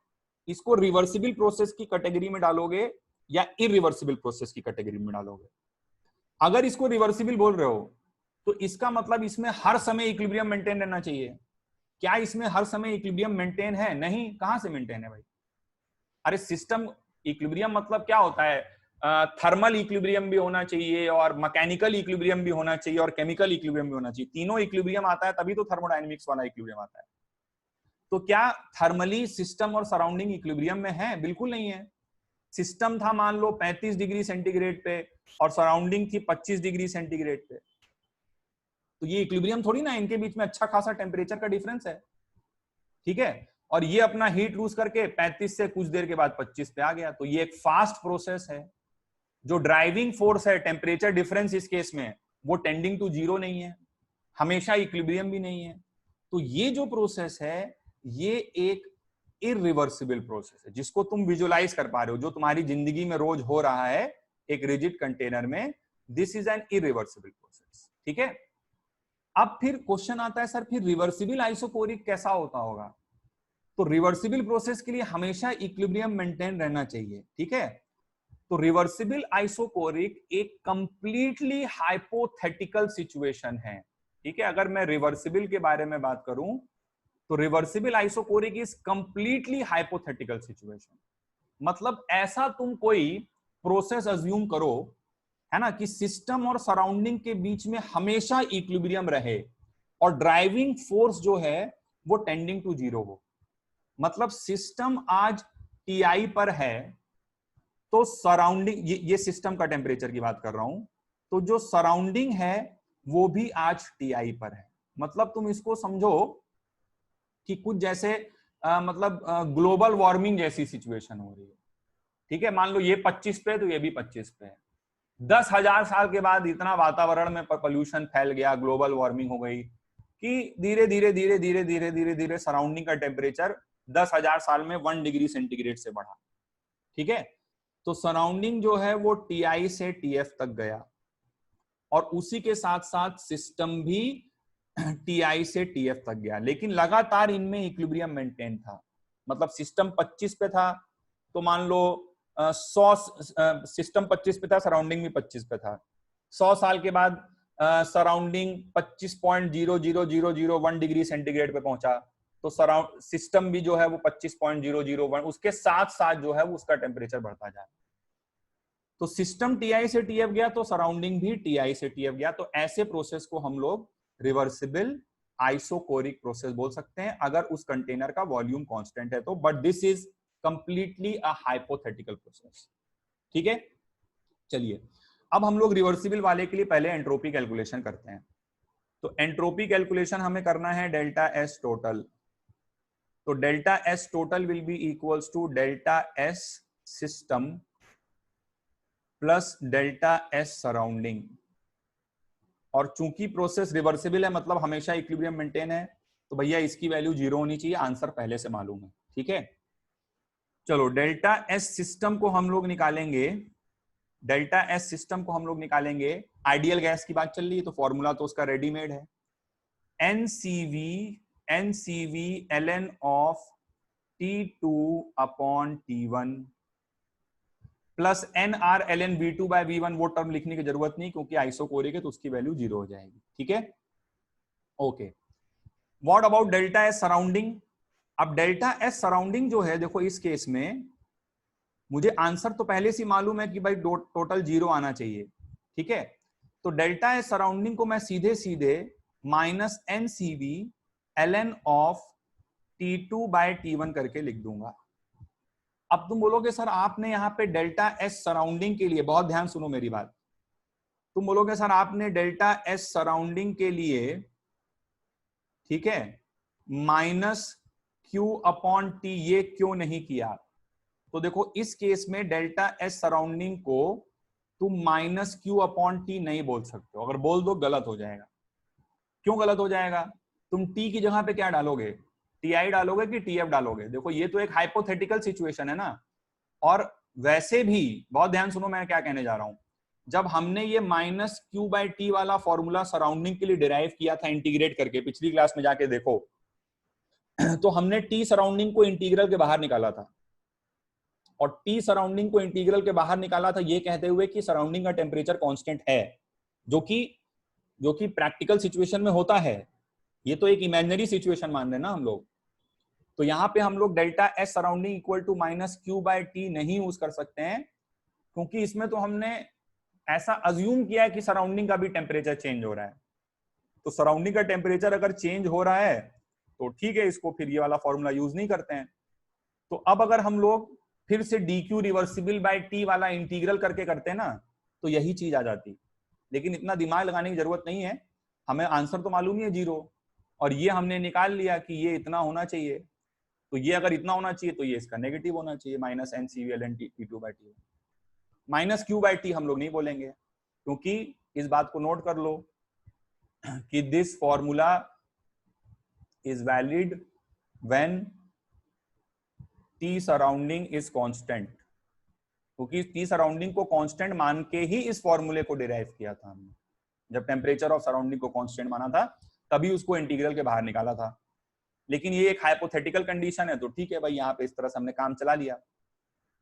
इसको रिवर्सिबल प्रोसेस की कैटेगरी में डालोगे या इरिवर्सिबल प्रोसेस की कैटेगरी में डालोगे। अगर इसको रिवर्सिबल बोल रहे हो तो इसका मतलब इसमें हर समय इक्विलिब्रियम मेंटेन रहना चाहिए। क्या इसमें हर समय इक्विलिब्रियम मेंटेन है? नहीं, कहां से मेंटेन है भाई। अरे सिस्टम इक्विलिब्रियम मतलब क्या होता है, थर्मल इक्विलिब्रियम भी होना चाहिए और मैकेनिकल इक्विलिब्रियम भी होना चाहिए और केमिकल इक्विलिब्रियम भी होना चाहिए। तीनों इक्विलिब्रियम आता है तभी तो थर्मोडायनेमिक्स वाला इक्विलिब्रियम आता है। तो क्या थर्मली सिस्टम और सराउंडिंग इक्विलिब्रियम में है? बिल्कुल नहीं है। सिस्टम था मान लो 35 डिग्री सेंटीग्रेड पे और सराउंडिंग थी 25 डिग्री सेंटीग्रेड पे, तो ये इक्विलिब्रियम थोड़ी ना, इनके बीच में अच्छा खासा टेम्परेचर का डिफरेंस है। ठीक है, और ये अपना हीट लूज करके 35 से कुछ देर के बाद 25 पे आ गया, तो ये एक फास्ट प्रोसेस है। जो ड्राइविंग फोर्स है टेम्परेचर डिफरेंस इस केस में, वो टेंडिंग टू जीरो नहीं है, हमेशा इक्विलिब्रियम भी नहीं है। तो ये जो प्रोसेस है ये एक इरिवर्सिबल प्रोसेस है, जिसको तुम विजुअलाइज कर पा रहे हो, जो तुम्हारी जिंदगी में रोज हो रहा है एक रिजिड कंटेनर में। This is an irreversible process. ठीक है, अब फिर क्वेश्चन आता है सर फिर रिवर्सिबल आइसोकोरिक कैसा होता होगा। तो रिवर्सिबल प्रोसेस के लिए हमेशा इक्विलिब्रियम मेंटेन रहना चाहिए। ठीक है, तो रिवर्सिबल आइसोकोरिक एक कंप्लीटली हाइपोथेटिकल सिचुएशन है। ठीक है, अगर मैं रिवर्सिबल के बारे में बात करूं तो reversible isochoric is completely hypothetical situation. मतलब ऐसा तुम कोई प्रोसेस अज्यूम करो, है ना, कि सिस्टम और सराउंडिंग के बीच में हमेशा इक्विलिब्रियम रहे और ड्राइविंग फोर्स जो है वो टेंडिंग टू जीरो हो। मतलब सिस्टम आज TI पर है तो सराउंडिंग, ये सिस्टम का टेम्परेचर की बात कर रहा हूं, तो जो सराउंडिंग है वो भी आज TI पर है। मतलब तुम इसको समझो कि कुछ जैसे मतलब ग्लोबल वार्मिंग जैसी सिचुएशन हो रही है। ठीक है, मान लो ये 25 पे तो ये भी 25 पे है। 10,000 साल के बाद इतना वातावरण में पोल्यूशन फैल गया, ग्लोबल वार्मिंग हो गई कि धीरे धीरे धीरे धीरे धीरे धीरे धीरे सराउंडिंग का टेम्परेचर 10,000 साल में 1 डिग्री सेंटीग्रेड से बढ़ा। ठीक है, तो सराउंडिंग जो है वो TI से TF तक गया और उसी के साथ साथ सिस्टम भी TI से TF तक गया, लेकिन लगातार इनमें इक्विलिब्रियम मेंटेन था। मतलब सिस्टम 25 पे था तो मान लो 100 सिस्टम 25 पे था, सराउंडिंग भी 25 पे था। 100 साल के बाद सराउंडिंग 25.00001 डिग्री सेंटीग्रेड पे पहुंचा, तो सराउंड सिस्टम भी जो है वो 25.001, उसके साथ साथ जो है वो उसका टेम्परेचर बढ़ता जाए। तो सिस्टम TI से TF गया तो सराउंडिंग भी TI से TF गया। तो ऐसे प्रोसेस को हम लोग रिवर्सिबल आइसोकोरिक प्रोसेस बोल सकते हैं अगर उस कंटेनर का वॉल्यूम कांस्टेंट है तो, but this is completely a hypothetical process. ठीक है, चलिए अब हम लोग रिवर्सिबल वाले के लिए पहले एंट्रोपी कैलकुलेशन करते हैं। तो एंट्रोपी कैलकुलेशन हमें करना है डेल्टा एस टोटल। तो delta S total will be equals to delta S system plus delta S surrounding. और चूंकि प्रोसेस रिवर्सिबल है मतलब हमेशा इक्विलिब्रियम मेंटेन है, तो भैया इसकी वैल्यू 0 होनी चाहिए। आंसर पहले से मालूम है, ठीक है। चलो डेल्टा एस सिस्टम को हम लोग निकालेंगे, डेल्टा एस सिस्टम को हम लोग निकालेंगे। आइडियल गैस की बात चल रही है तो फॉर्मूला तो उसका रेडीमेड है, NCV ln of T2 upon T1 plus NR ln V2 by V1। वो टर्म लिखने की जरूरत नहीं क्योंकि आइसोकोरिक है तो उसकी वैल्यू 0 हो जाएगी, ठीक है। Okay, what about delta S surrounding. अब डेल्टा एस सराउंडिंग जो है, देखो इस केस में मुझे आंसर तो पहले से मालूम है कि भाई टोटल 0 आना चाहिए, ठीक है। तो डेल्टा एस सराउंडिंग को मैं सीधे सीधे minus NCV ln of T2 by T1 करके लिख दूंगा। अब तुम बोलोगे सर आपने यहाँ पे डेल्टा एस सराउंडिंग के लिए, बहुत ध्यान सुनो मेरी बात, तुम बोलोगे सर आपने डेल्टा एस सराउंडिंग के लिए, ठीक है, माइनस Q अपॉन T ये क्यों नहीं किया। तो देखो इस केस में डेल्टा एस सराउंडिंग को तुम माइनस Q अपॉन T नहीं बोल सकते हो। अगर बोल दो गलत हो जाएगा। क्यों गलत हो जाएगा? तुम T की जगह पे क्या डालोगे, TI डालोगे कि TF डालोगे। देखो ये तो एक हाइपोथेटिकल सिचुएशन है ना। और वैसे भी बहुत ध्यान सुनो मैं क्या कहने जा रहा हूं, जब हमने ये माइनस Q बाई T वाला फॉर्मूला सराउंडिंग के लिए डिराइव किया था इंटीग्रेट करके, पिछली क्लास में जाके देखो, तो हमने T सराउंडिंग को इंटीग्रल के बाहर निकाला था। और T सराउंडिंग को इंटीग्रल के बाहर निकाला था ये कहते हुए कि सराउंडिंग का टेम्परेचर कांस्टेंट है, जो कि प्रैक्टिकल सिचुएशन में होता है। ये तो एक इमेजिनरी सिचुएशन मान रहे हैं ना हम लोग। तो यहाँ पे हम लोग delta S surrounding equal to minus Q by T नहीं यूज कर सकते हैं, क्योंकि इसमें तो हमने ऐसा अज्यूम किया है कि सराउंडिंग का भी टेम्परेचर चेंज हो रहा है। तो सराउंडिंग का टेम्परेचर अगर चेंज हो रहा है तो ठीक है, इसको फिर ये वाला फॉर्मूला यूज नहीं करते हैं। तो अब अगर हम लोग फिर से DQ रिवर्सिबल बाय T वाला इंटीग्रल करके करते हैं ना, तो यही चीज आ जाती। लेकिन इतना दिमाग लगाने की जरूरत नहीं है, हमें आंसर तो मालूम ही है 0, और ये हमने निकाल लिया कि ये इतना होना चाहिए। तो ये अगर इतना होना चाहिए तो ये इसका नेगेटिव होना चाहिए, minus NCV ln T2 by T1। Minus Q by T हम लोग नहीं बोलेंगे, क्योंकि इस बात को नोट कर लो कि this formula is valid when T surrounding is constant, क्योंकि T सराउंडिंग को कांस्टेंट मान के ही इस फॉर्मूले को डिराइव किया था हमने। जब टेम्परेचर ऑफ सराउंडिंग को कांस्टेंट माना था तभी उसको इंटीग्रल के बाहर निकाला था। लेकिन ये एक हाइपोथेटिकल कंडीशन है तो ठीक है भाई, यहाँ पे इस तरह से हमने काम चला लिया।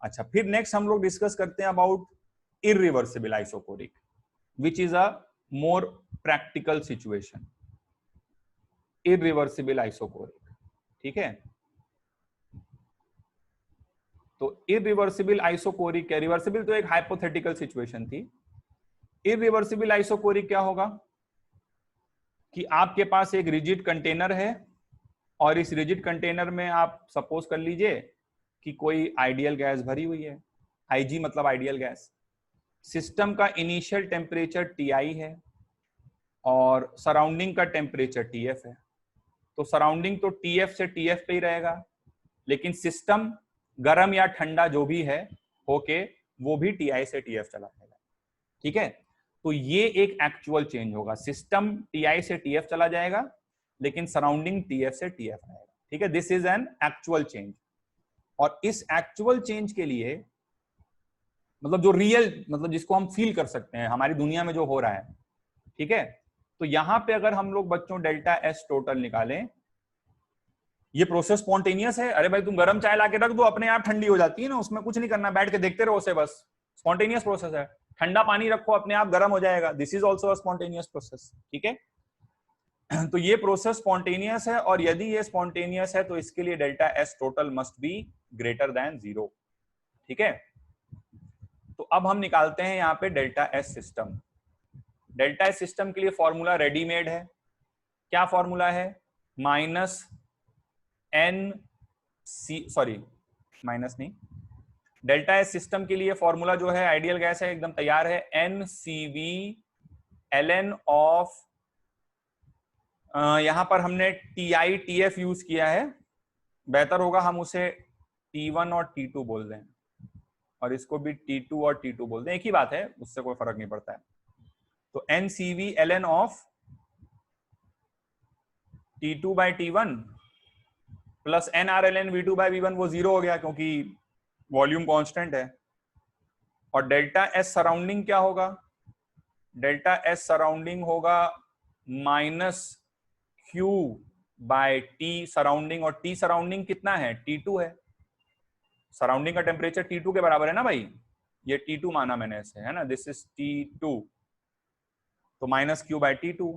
अच्छा, फिर नेक्स्ट हम लोग डिस्कस करते हैं about irreversible isochoric, which is a more practical situation. Irreversible isochoric, ठीक है। तो इरिवर्सिबल आइसोकोरिक क्या, रिवर्सिबल तो एक हाइपोथेटिकल सिचुएशन थी। इरिवर्सिबल आइसोकोरिक क्या होगा कि आपके पास एक रिजिड कंटेनर है और इस रिजिड कंटेनर में आप सपोज कर लीजिए कि कोई आइडियल गैस भरी हुई है, IG मतलब आइडियल गैस। सिस्टम का इनिशियल टेम्परेचर TI है और सराउंडिंग का टेम्परेचर TF है। तो सराउंडिंग तो TF से TF पे ही रहेगा, लेकिन सिस्टम गर्म या ठंडा जो भी है होके वो भी TI से TF चला जाएगा, ठीक है। तो ये एक एक्चुअल चेंज होगा, सिस्टम TI से TF चला जाएगा लेकिन सराउंडिंग TF से TF रहेगा, ठीक है। This is an actual change. और इस एक्चुअल चेंज के लिए मतलब जो रियल, मतलब जिसको हम फील कर सकते हैं हमारी दुनिया में जो हो रहा है, ठीक है। तो यहां पे अगर हम लोग बच्चों डेल्टा एस टोटल निकालें, ये प्रोसेस स्पॉन्टेनियस है। अरे भाई तुम गर्म चाय लाके रख दो अपने आप ठंडी हो जाती है ना, उसमें कुछ नहीं करना, बैठ के देखते रहो उसे, बस स्पॉन्टेनियस प्रोसेस है। ठंडा पानी रखो अपने आप गर्म हो जाएगा, this is also a spontaneous process, ठीक है। तो ये प्रोसेस स्पॉन्टेनियस है, और यदि ये स्पॉन्टेनियस है तो इसके लिए delta S total must be greater than 0, ठीक है। तो अब हम निकालते हैं यहाँ पे delta S system. Delta S system के लिए फॉर्मूला रेडीमेड है। क्या फॉर्मूला है? Minus N C, sorry minus नहीं, डेल्टा एस सिस्टम के लिए फॉर्मूला जो है आइडियल गैस है एकदम तैयार है, NCV ln ऑफ, यहां पर हमने TI-TF यूज किया है, बेहतर होगा हम उसे T1 और T2 बोल दें, और इसको भी T2 और T2 बोल दें, एक ही बात है, उससे कोई फर्क नहीं पड़ता है। तो NCV ln of T2 by T1 plus NR ln V2 by V1, वो 0 हो गया क्योंकि वॉल्यूम कांस्टेंट है। और डेल्टा एस सराउंडिंग क्या होगा? डेल्टा एस सराउंडिंग होगा minus Q by T surrounding, और T सराउंडिंग कितना है? T2 है। सराउंडिंग का टेम्परेचर T2 के बराबर है ना भाई, ये T2 माना मैंने इसे, है ना, दिस इज T2, तो माइनस Q बाय T2।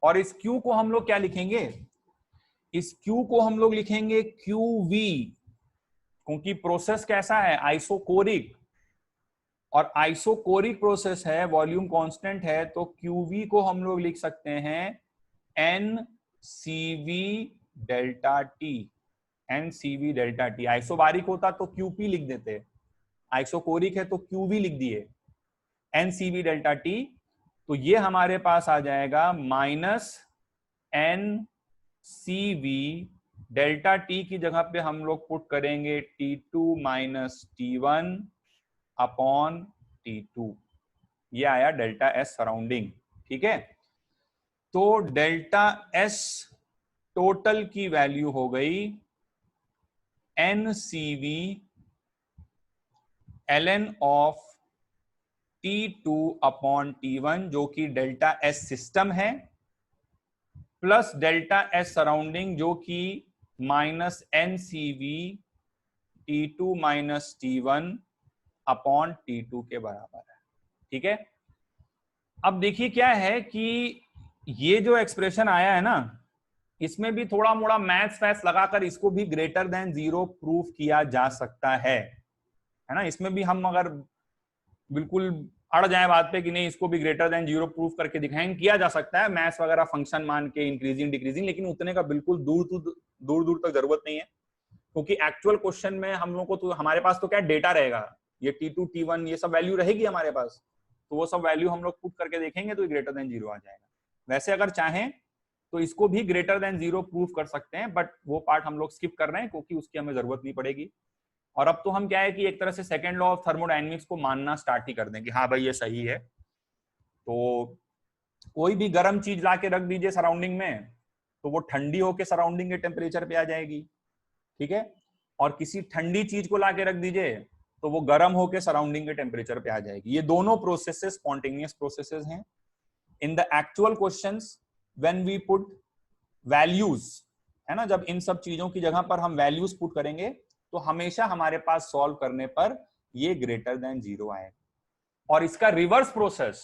और इस Q को हम लोग क्या लिखेंगे? इस Q को हम लोग लिखेंगे QV, क्योंकि प्रोसेस कैसा है? आइसोकोरिक, और आइसोकोरिक प्रोसेस है, वॉल्यूम कांस्टेंट है, तो QV को हम लोग लिख सकते हैं NCV delta T। NCV delta T, isobaric होता तो QP लिख देते, आइसोकोरिक है तो QV लिख दिए, NCV डेल्टा T। तो ये हमारे पास आ जाएगा माइनस NCV डेल्टा T की जगह पे हम लोग पुट करेंगे T2 minus T1 upon T2, ये आया डेल्टा एस सराउंडिंग। ठीक है, तो डेल्टा एस टोटल की वैल्यू हो गई NCV ln of T2 upon T1, जो कि डेल्टा एस सिस्टम है, प्लस डेल्टा एस सराउंडिंग जो कि minus NCV T2 minus T1 upon T2 के बराबर है। ठीक है, अब देखिए क्या है कि ये जो एक्सप्रेशन आया है ना, इसमें भी थोड़ा मोड़ा मैथ्स फैथ्स लगाकर इसको भी ग्रेटर देन 0 प्रूफ किया जा सकता है ना। इसमें भी हम अगर बिल्कुल अड़ जाए बात पे कि नहीं इसको भी ग्रेटर देन 0 प्रूफ करके दिखाएंगे, किया जा सकता है मैथ्स वगैरह फंक्शन मान के इंक्रीजिंग डिक्रीजिंग, लेकिन उतने का बिल्कुल दूर तक जरूरत नहीं है, क्योंकि एक्चुअल क्वेश्चन में हम लोग को तो हमारे पास तो क्या डेटा रहेगा, ये T2 T1 ये सब वैल्यू रहेगी हमारे पास, तो वो सब वैल्यू हम लोग पुट करके देखेंगे तो ग्रेटर देन 0 आ जाएगा। वैसे अगर चाहें तो इसको भी ग्रेटर देन 0 प्रूफ कर सकते हैं, बट वो पार्ट हम लोग स्किप कर रहे हैं क्योंकि उसकी हमें जरूरत नहीं पड़ेगी। और अब तो हम क्या है कि एक तरह से सेकंड लॉ ऑफ थर्मोडायनेमिक्स को मानना स्टार्ट ही कर दें कि हाँ भाई ये सही है। तो कोई भी गर्म चीज ला के रख दीजिए सराउंडिंग में, तो वो ठंडी होके सराउंडिंग के टेम्परेचर पे आ जाएगी। ठीक है, और किसी ठंडी चीज को ला के रख दीजिए तो वो गर्म होके सराउंडिंग के टेम्परेचर पे आ जाएगी। ये दोनों प्रोसेसेस स्पॉन्टेनियस प्रोसेसेस हैं। In the actual questions when we put values, है ना, जब इन सब चीजों की जगह पर हम वैल्यूज पुट करेंगे तो हमेशा हमारे पास सॉल्व करने पर ये ग्रेटर देन 0 आएगा। और इसका रिवर्स प्रोसेस,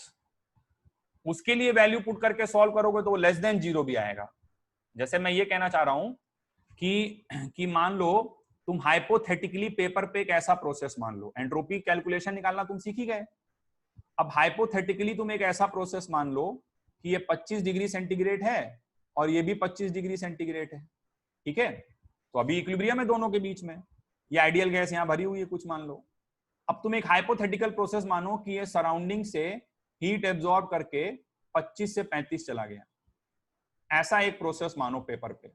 उसके लिए वैल्यू पुट करके सॉल्व करोगे तो वो लेस देन 0 भी आएगा। जैसे मैं ये कहना चाह रहा हूं कि मान लो तुम हाइपोथेटिकली पेपर पे एक ऐसा प्रोसेस मान लो, एंट्रोपी कैलकुलेशन निकालना तुम सीख ही गए। अब हाइपोथेटिकली तुम एक ऐसा प्रोसेस मान लो कि ये 25 डिग्री सेंटीग्रेड है और ये भी 25 डिग्री सेंटीग्रेड है। ठीक है, तो अभी इक्विलिब्रियम है दोनों के बीच में, ये आइडियल गैस यहां भरी हुई है कुछ मान लो। अब तुम एक हाइपोथेटिकल प्रोसेस मानो कि ये सराउंडिंग से हीट एब्जॉर्ब करके 25 से 35 चला गया, ऐसा एक प्रोसेस मानो पेपर पे,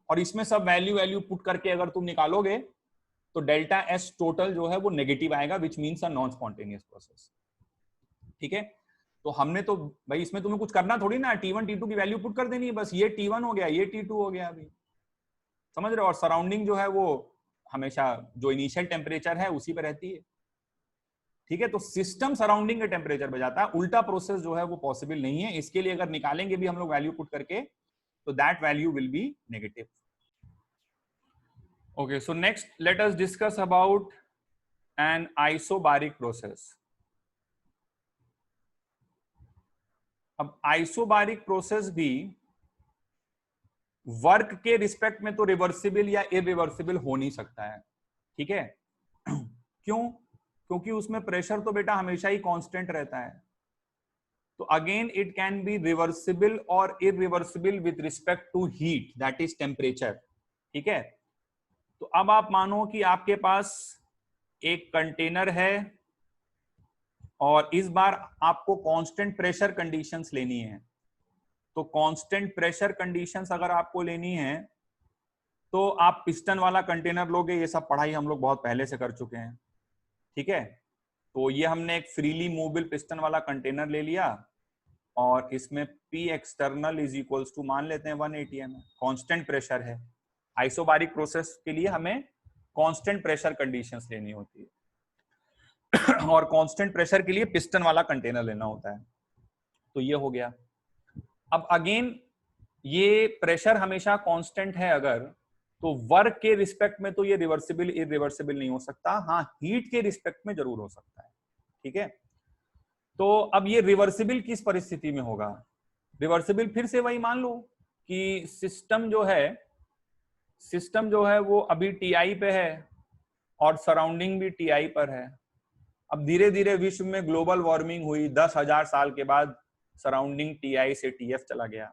और इसमें सब वैल्यू पुट करके अगर तुम निकालोगे तो डेल्टा एस टोटल जो है वो नेगेटिव आएगा, which means a non spontaneous process. ठीक है, तो हमने तो भाई इसमें तुम्हें कुछ करना थोड़ी ना, T1 T2 की वैल्यू पुट कर देनी है बस, ये T1 हो गया ये T2 हो गया, अभी समझ रहे हो। और सराउंडिंग जो है वो हमेशा जो इनिशियल टेम्परेचर है उसी पे रहती है। ठीक है, तो सिस्टम सराउंडिंग के टेम्परेचर पे जाता है, उल्टा प्रोसेस जो है वो पॉसिबल नहीं है। इसके लिए अगर निकालेंगे भी हम लोग वैल्यू पुट करके तो that value will be negative. Okay, so next let us discuss about an isobaric process. अब आइसोबारिक प्रोसेस भी वर्क के रिस्पेक्ट में तो रिवर्सिबल या इरिवर्सिबल हो नहीं सकता है। ठीक है, क्यों? क्योंकि उसमें प्रेशर तो बेटा हमेशा ही कांस्टेंट रहता है। तो again it can be reversible और irreversible with respect to heat, that is temperature. ठीक है, तो अब आप मानो कि आपके पास एक कंटेनर है और इस बार आपको कांस्टेंट प्रेशर कंडीशंस लेनी है। तो कांस्टेंट प्रेशर कंडीशंस अगर आपको लेनी है तो आप पिस्टन वाला कंटेनर लोगे। ये सब पढ़ाई हम लोग बहुत पहले से कर चुके हैं, ठीक है। तो ये हमने एक फ्रीली मूवेबल पिस्टन वाला कंटेनर ले लिया और इसमें P external is equals to मान लेते हैं 180 mm। कांस्टेंट प्रेशर है, आइसोबारिक प्रोसेस के लिए हमें कांस्टेंट प्रेशर कंडीशंस लेनी होती है और कांस्टेंट प्रेशर के लिए पिस्टन वाला कंटेनर लेना होता है। तो ये हो गया। अब अगेन ये प्रेशर हमेशा कांस्टेंट है अगर, तो वर्क के रिस्पेक्ट में तो ये रिवर्सिबल इरिवर्सिबल नहीं हो सकता। हाँ, हीट के रिस्पेक्ट में जरूर हो सकता है, ठीक है। तो अब ये रिवर्सिबल किस परिस्थिति में होगा? रिवर्सिबल फिर से वही मान लो कि सिस्टम जो है वो अभी टीआई पे है और सराउंडिंग भी टीआई पर है। अब धीरे धीरे विश्व में ग्लोबल वार्मिंग हुई, 10,000 साल के बाद सराउंडिंग टीआई से टीएफ चला गया,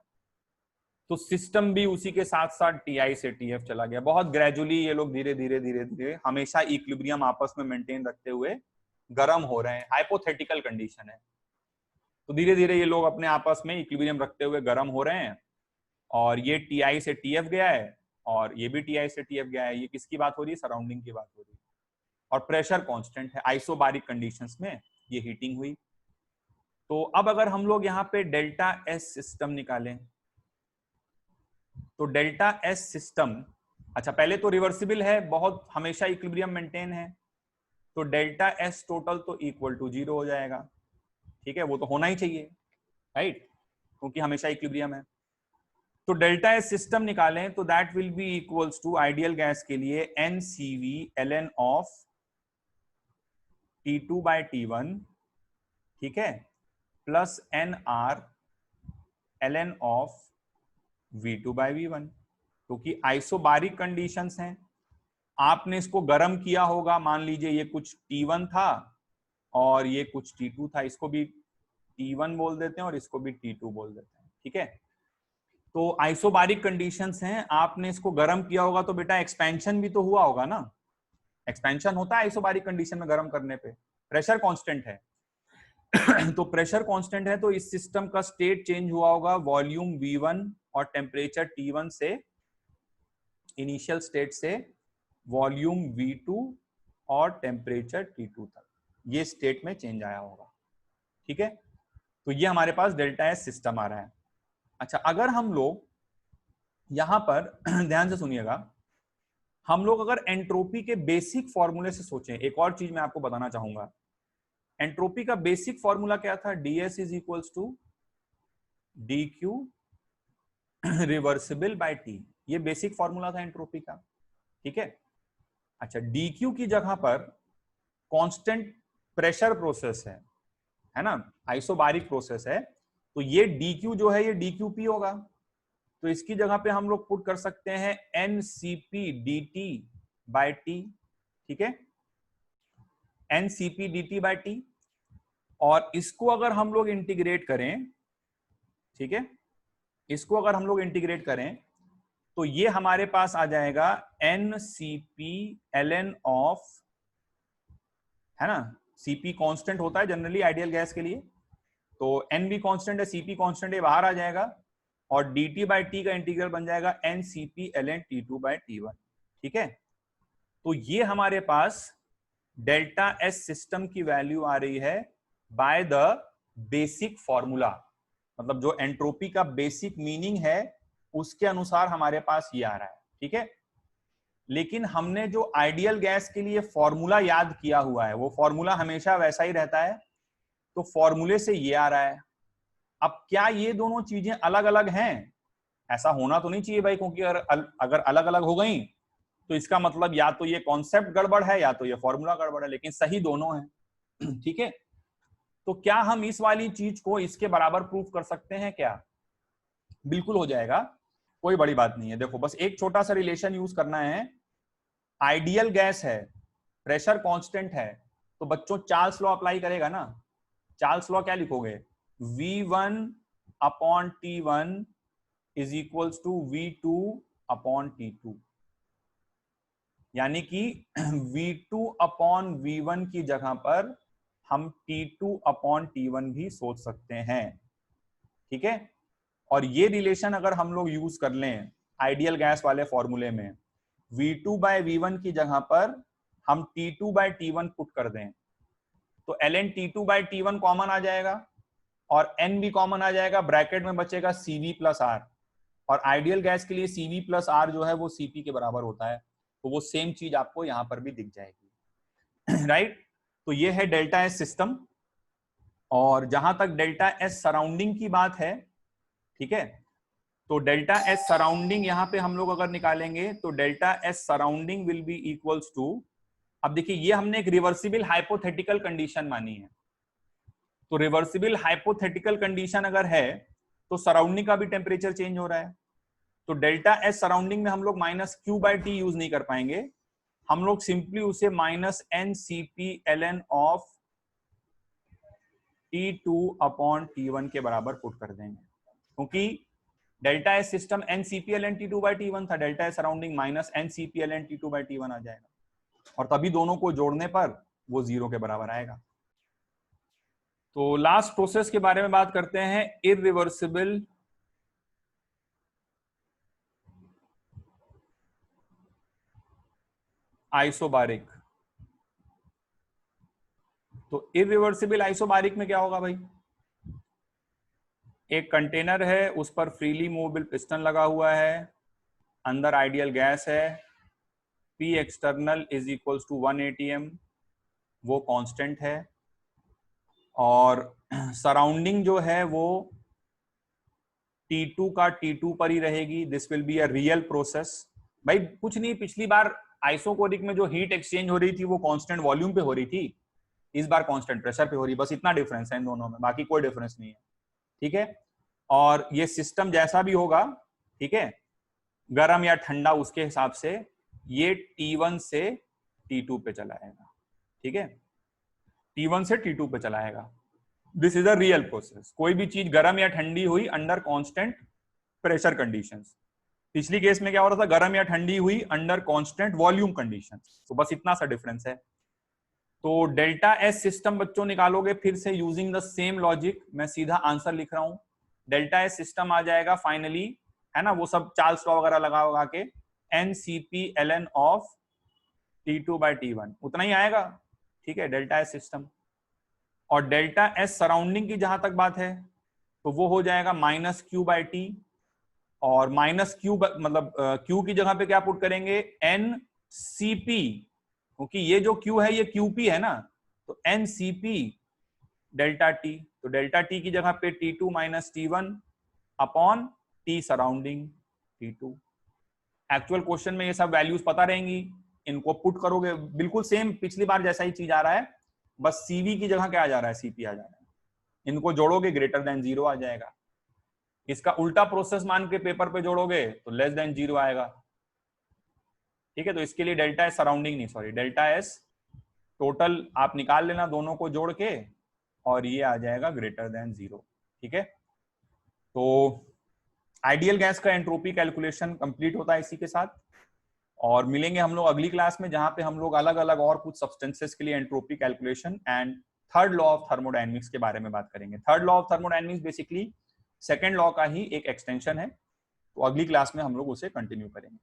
तो सिस्टम भी उसी के साथ साथ टीआई से टीएफ चला गया। बहुत ग्रेजुअली ये लोग धीरे धीरे हमेशा इक्विलिब्रियम आपस में मेंटेन रखते हुए गर्म हो रहे हैं। हाइपोथेटिकल कंडीशन है, तो धीरे धीरे ये लोग अपने आपस में इक्विलिब्रियम रखते हुए गर्म हो रहे हैं और ये टीआई से टीएफ गया है और ये भी टीआई से टीएफ गया है। ये किसकी बात हो रही है? सराउंडिंग की बात हो रही है। और प्रेशर कांस्टेंट है, आइसोबारिक कंडीशंस में ये हीटिंग हुई। तो अब अगर हम लोग यहाँ पे डेल्टा एस सिस्टम निकालें तो डेल्टा एस सिस्टम, अच्छा पहले तो रिवर्सिबल है, बहुत हमेशा इक्विलिब्रियम मेंटेन है, तो डेल्टा एस टोटल तो इक्वल टू 0 हो जाएगा, ठीक है। वो तो होना ही चाहिए, राइट, क्योंकि हमेशा इक्विलिब्रियम है। तो डेल्टा एस सिस्टम निकालें तो that will be equals to ideal gas के लिए NCV ln of T2 by T1, ठीक है, plus NR ln of V2 by V1, क्योंकि आइसोबारिक कंडीशंस हैं। आपने इसको गर्म किया होगा, मान लीजिए ये कुछ T1 था और ये कुछ T2 था, इसको भी T1 बोल देते हैं और इसको भी T2 बोल देते हैं, ठीक है। तो आइसोबारिक कंडीशंस हैं, आपने इसको गर्म किया होगा तो बेटा एक्सपेंशन भी तो हुआ होगा ना। एक्सपेंशन होता है आइसोबारिक कंडीशन में गर्म करने पे, प्रेशर कांस्टेंट है तो प्रेशर कांस्टेंट है तो इस सिस्टम का स्टेट चेंज हुआ होगा वॉल्यूम V1 और टेम्परेचर T1 से, इनिशियल स्टेट से वॉल्यूम V2 और टेम्परेचर T2 तक, ये स्टेट में चेंज आया होगा, ठीक है। तो ये हमारे पास डेल्टा एस सिस्टम आ रहा है। अच्छा, अगर हम लोग यहां पर ध्यान से सुनिएगा, हम लोग अगर एंट्रोपी के बेसिक फॉर्मूले से सोचें, एक और चीज मैं आपको बताना चाहूंगा। एंट्रोपी का बेसिक फॉर्मूला क्या था? ds is equals to dq reversible by t, ये बेसिक फॉर्मूला था एंट्रोपी का, ठीक है। अच्छा, dq की जगह पर कांस्टेंट प्रेशर प्रोसेस है ना, आइसोबारिक प्रोसेस है, तो ये dq जो है ये dqp होगा। तो इसकी जगह पे हम लोग पुट कर सकते हैं NCP dt बाय t, ठीक है, NCP dt बाय t। और इसको अगर हम लोग इंटीग्रेट करें, ठीक है, इसको अगर हम लोग इंटीग्रेट करें तो ये हमारे पास आ जाएगा NCP ln ऑफ, है ना, Cp कांस्टेंट होता है जनरली आइडियल गैस के लिए, तो N भी कांस्टेंट है, Cp कांस्टेंट है, बाहर आ जाएगा और dt बाई टी का इंटीग्रल बन जाएगा NCP ln T2 by T1, ठीक है। तो ये हमारे पास डेल्टा एस सिस्टम की वैल्यू आ रही है बाय द बेसिक फॉर्मूला, मतलब जो एंट्रोपी का बेसिक मीनिंग है उसके अनुसार हमारे पास ये आ रहा है, ठीक है। लेकिन हमने जो आइडियल गैस के लिए फॉर्मूला याद किया हुआ है वो फॉर्मूला हमेशा वैसा ही रहता है, तो फॉर्मूले से ये आ रहा है। अब क्या ये दोनों चीजें अलग अलग हैं? ऐसा होना तो नहीं चाहिए भाई, क्योंकि अगर अलग अलग हो गई तो इसका मतलब या तो ये कॉन्सेप्ट गड़बड़ है या तो ये फॉर्मूला गड़बड़ है, लेकिन सही दोनों है, ठीक है। तो क्या हम इस वाली चीज को इसके बराबर प्रूफ कर सकते हैं क्या? बिल्कुल हो जाएगा, कोई बड़ी बात नहीं है। देखो बस एक छोटा सा रिलेशन यूज करना है। आइडियल गैस है, प्रेशर कांस्टेंट है, तो बच्चों चार्ल्स लॉ अप्लाई करेगा ना। चार्ल्स लॉ क्या लिखोगे? V1 upon T1 is equals to V2 upon T2, यानी कि V2 अपॉन V1 की जगह पर हम T2 अपॉन T1 भी सोच सकते हैं, ठीक है। और ये रिलेशन अगर हम लोग यूज कर लें आइडियल गैस वाले फॉर्मूले में, V2 बाय V1 की जगह पर हम T2 बाय T1 पुट कर दें, तो ln T2 by T1 common आ जाएगा और n भी कॉमन आ जाएगा, ब्रैकेट में बचेगा Cv प्लस R, और आइडियल गैस के लिए Cv प्लस R जो है वो Cp के बराबर होता है, तो वो सेम चीज आपको यहां पर भी दिख जाएगी। राइट, तो ये है डेल्टा एस सिस्टम। और जहां तक डेल्टा एस सराउंडिंग की बात है, ठीक है, तो डेल्टा एस सराउंडिंग यहां पे हम लोग अगर निकालेंगे तो delta S surrounding will be equals to, अब देखिए ये हमने एक रिवर्सिबल हाइपोथेटिकल कंडीशन मानी है, तो रिवर्सिबल हाइपोथेटिकल कंडीशन अगर है तो सराउंडिंग का भी टेम्परेचर चेंज हो रहा है, तो डेल्टा एस सराउंडिंग में हम लोग minus Q by T use नहीं कर पाएंगे, हम लोग सिंपली उसे minus N C P L N of T2 upon T1 के बराबर पुट कर देंगे, क्योंकि delta S system NCPLN T2 by T1 था, delta S surrounding minus NCPLN T2 by T1 आ जाएगा, और तभी दोनों को जोड़ने पर वो 0 के बराबर आएगा। तो लास्ट प्रोसेस के बारे में बात करते हैं, इररिवर्सिबल आइसोबारिक। तो इररिवर्सिबल आइसोबारिक में क्या होगा भाई, एक कंटेनर है, उस पर फ्रीली मूवेबल पिस्टन लगा हुआ है, अंदर आइडियल गैस है, P external is equals to 1 atm, वो कांस्टेंट है, और सराउंडिंग जो है वो T2 का T2 पर ही रहेगी। This will be a real process. भाई कुछ नहीं, पिछली बार आइसोकोरिक में जो हीट एक्सचेंज हो रही थी वो कांस्टेंट वॉल्यूम पे हो रही थी, इस बार कांस्टेंट प्रेशर पे हो रही है, बस इतना डिफरेंस है इन दोनों में, बाकी कोई डिफरेंस नहीं है, ठीक है। और ये सिस्टम जैसा भी होगा, ठीक है, गर्म या ठंडा उसके हिसाब से ये T1 से T2 पे चलाएगा, ठीक है, T1 से T2 पे चलाएगा। This is a real process, कोई भी चीज गर्म या ठंडी हुई अंडर कांस्टेंट प्रेशर कंडीशंस। पिछली केस में क्या हो रहा था, गर्म या ठंडी हुई अंडर कांस्टेंट वॉल्यूम कंडीशंस, तो बस इतना सा डिफरेंस है। तो डेल्टा एस सिस्टम बच्चों निकालोगे फिर से यूजिंग द सेम लॉजिक, मैं सीधा आंसर लिख रहा हूं, डेल्टा एस सिस्टम आ जाएगा फाइनली, है ना, वो सब चार्ल्स लॉ वगैरह लगा के NCPLN of T2 by T1, उतना ही आएगा, ठीक है, डेल्टा एस सिस्टम। और डेल्टा एस सराउंडिंग की जहां तक बात है तो वो हो जाएगा माइनस क्यू बाई टी, और माइनस क्यू मतलब क्यू की जगह पे क्या पुट करेंगे, NCP, क्योंकि ये जो क्यू है ये QP है ना, तो NCP डेल्टा टी, तो डेल्टा टी की जगह पे T2 minus T1 upon T surrounding T2। Actual question में ये सब वैल्यूज पता रहेंगी, इनको पुट करोगे बिल्कुल सेम पिछली बार जैसा ही चीज आ रहा है, बस CV की जगह क्या आ जा रहा है, CP आ जा रहा है, इनको जोड़ोगे ग्रेटर देन 0 आ जाएगा, इसका उल्टा प्रोसेस मान के पेपर पे जोड़ोगे तो लेस देन 0 आएगा, ठीक है। तो इसके लिए डेल्टा एस सराउंडिंग नहीं, सॉरी, डेल्टा एस टोटल आप निकाल लेना दोनों को जोड़ के, और ये आ जाएगा ग्रेटर देन 0, ठीक है। तो आइडियल गैस का एंट्रोपी कैलकुलेशन कंप्लीट होता है इसी के साथ, और मिलेंगे हम लोग अगली क्लास में जहां पे हम लोग अलग अलग और कुछ सब्सटेंसेस के लिए entropy calculation and third law of thermodynamics के बारे में बात करेंगे। Third law of thermodynamics basically second law का ही एक एक्सटेंशन है, तो अगली क्लास में हम लोग उसे कंटिन्यू करेंगे।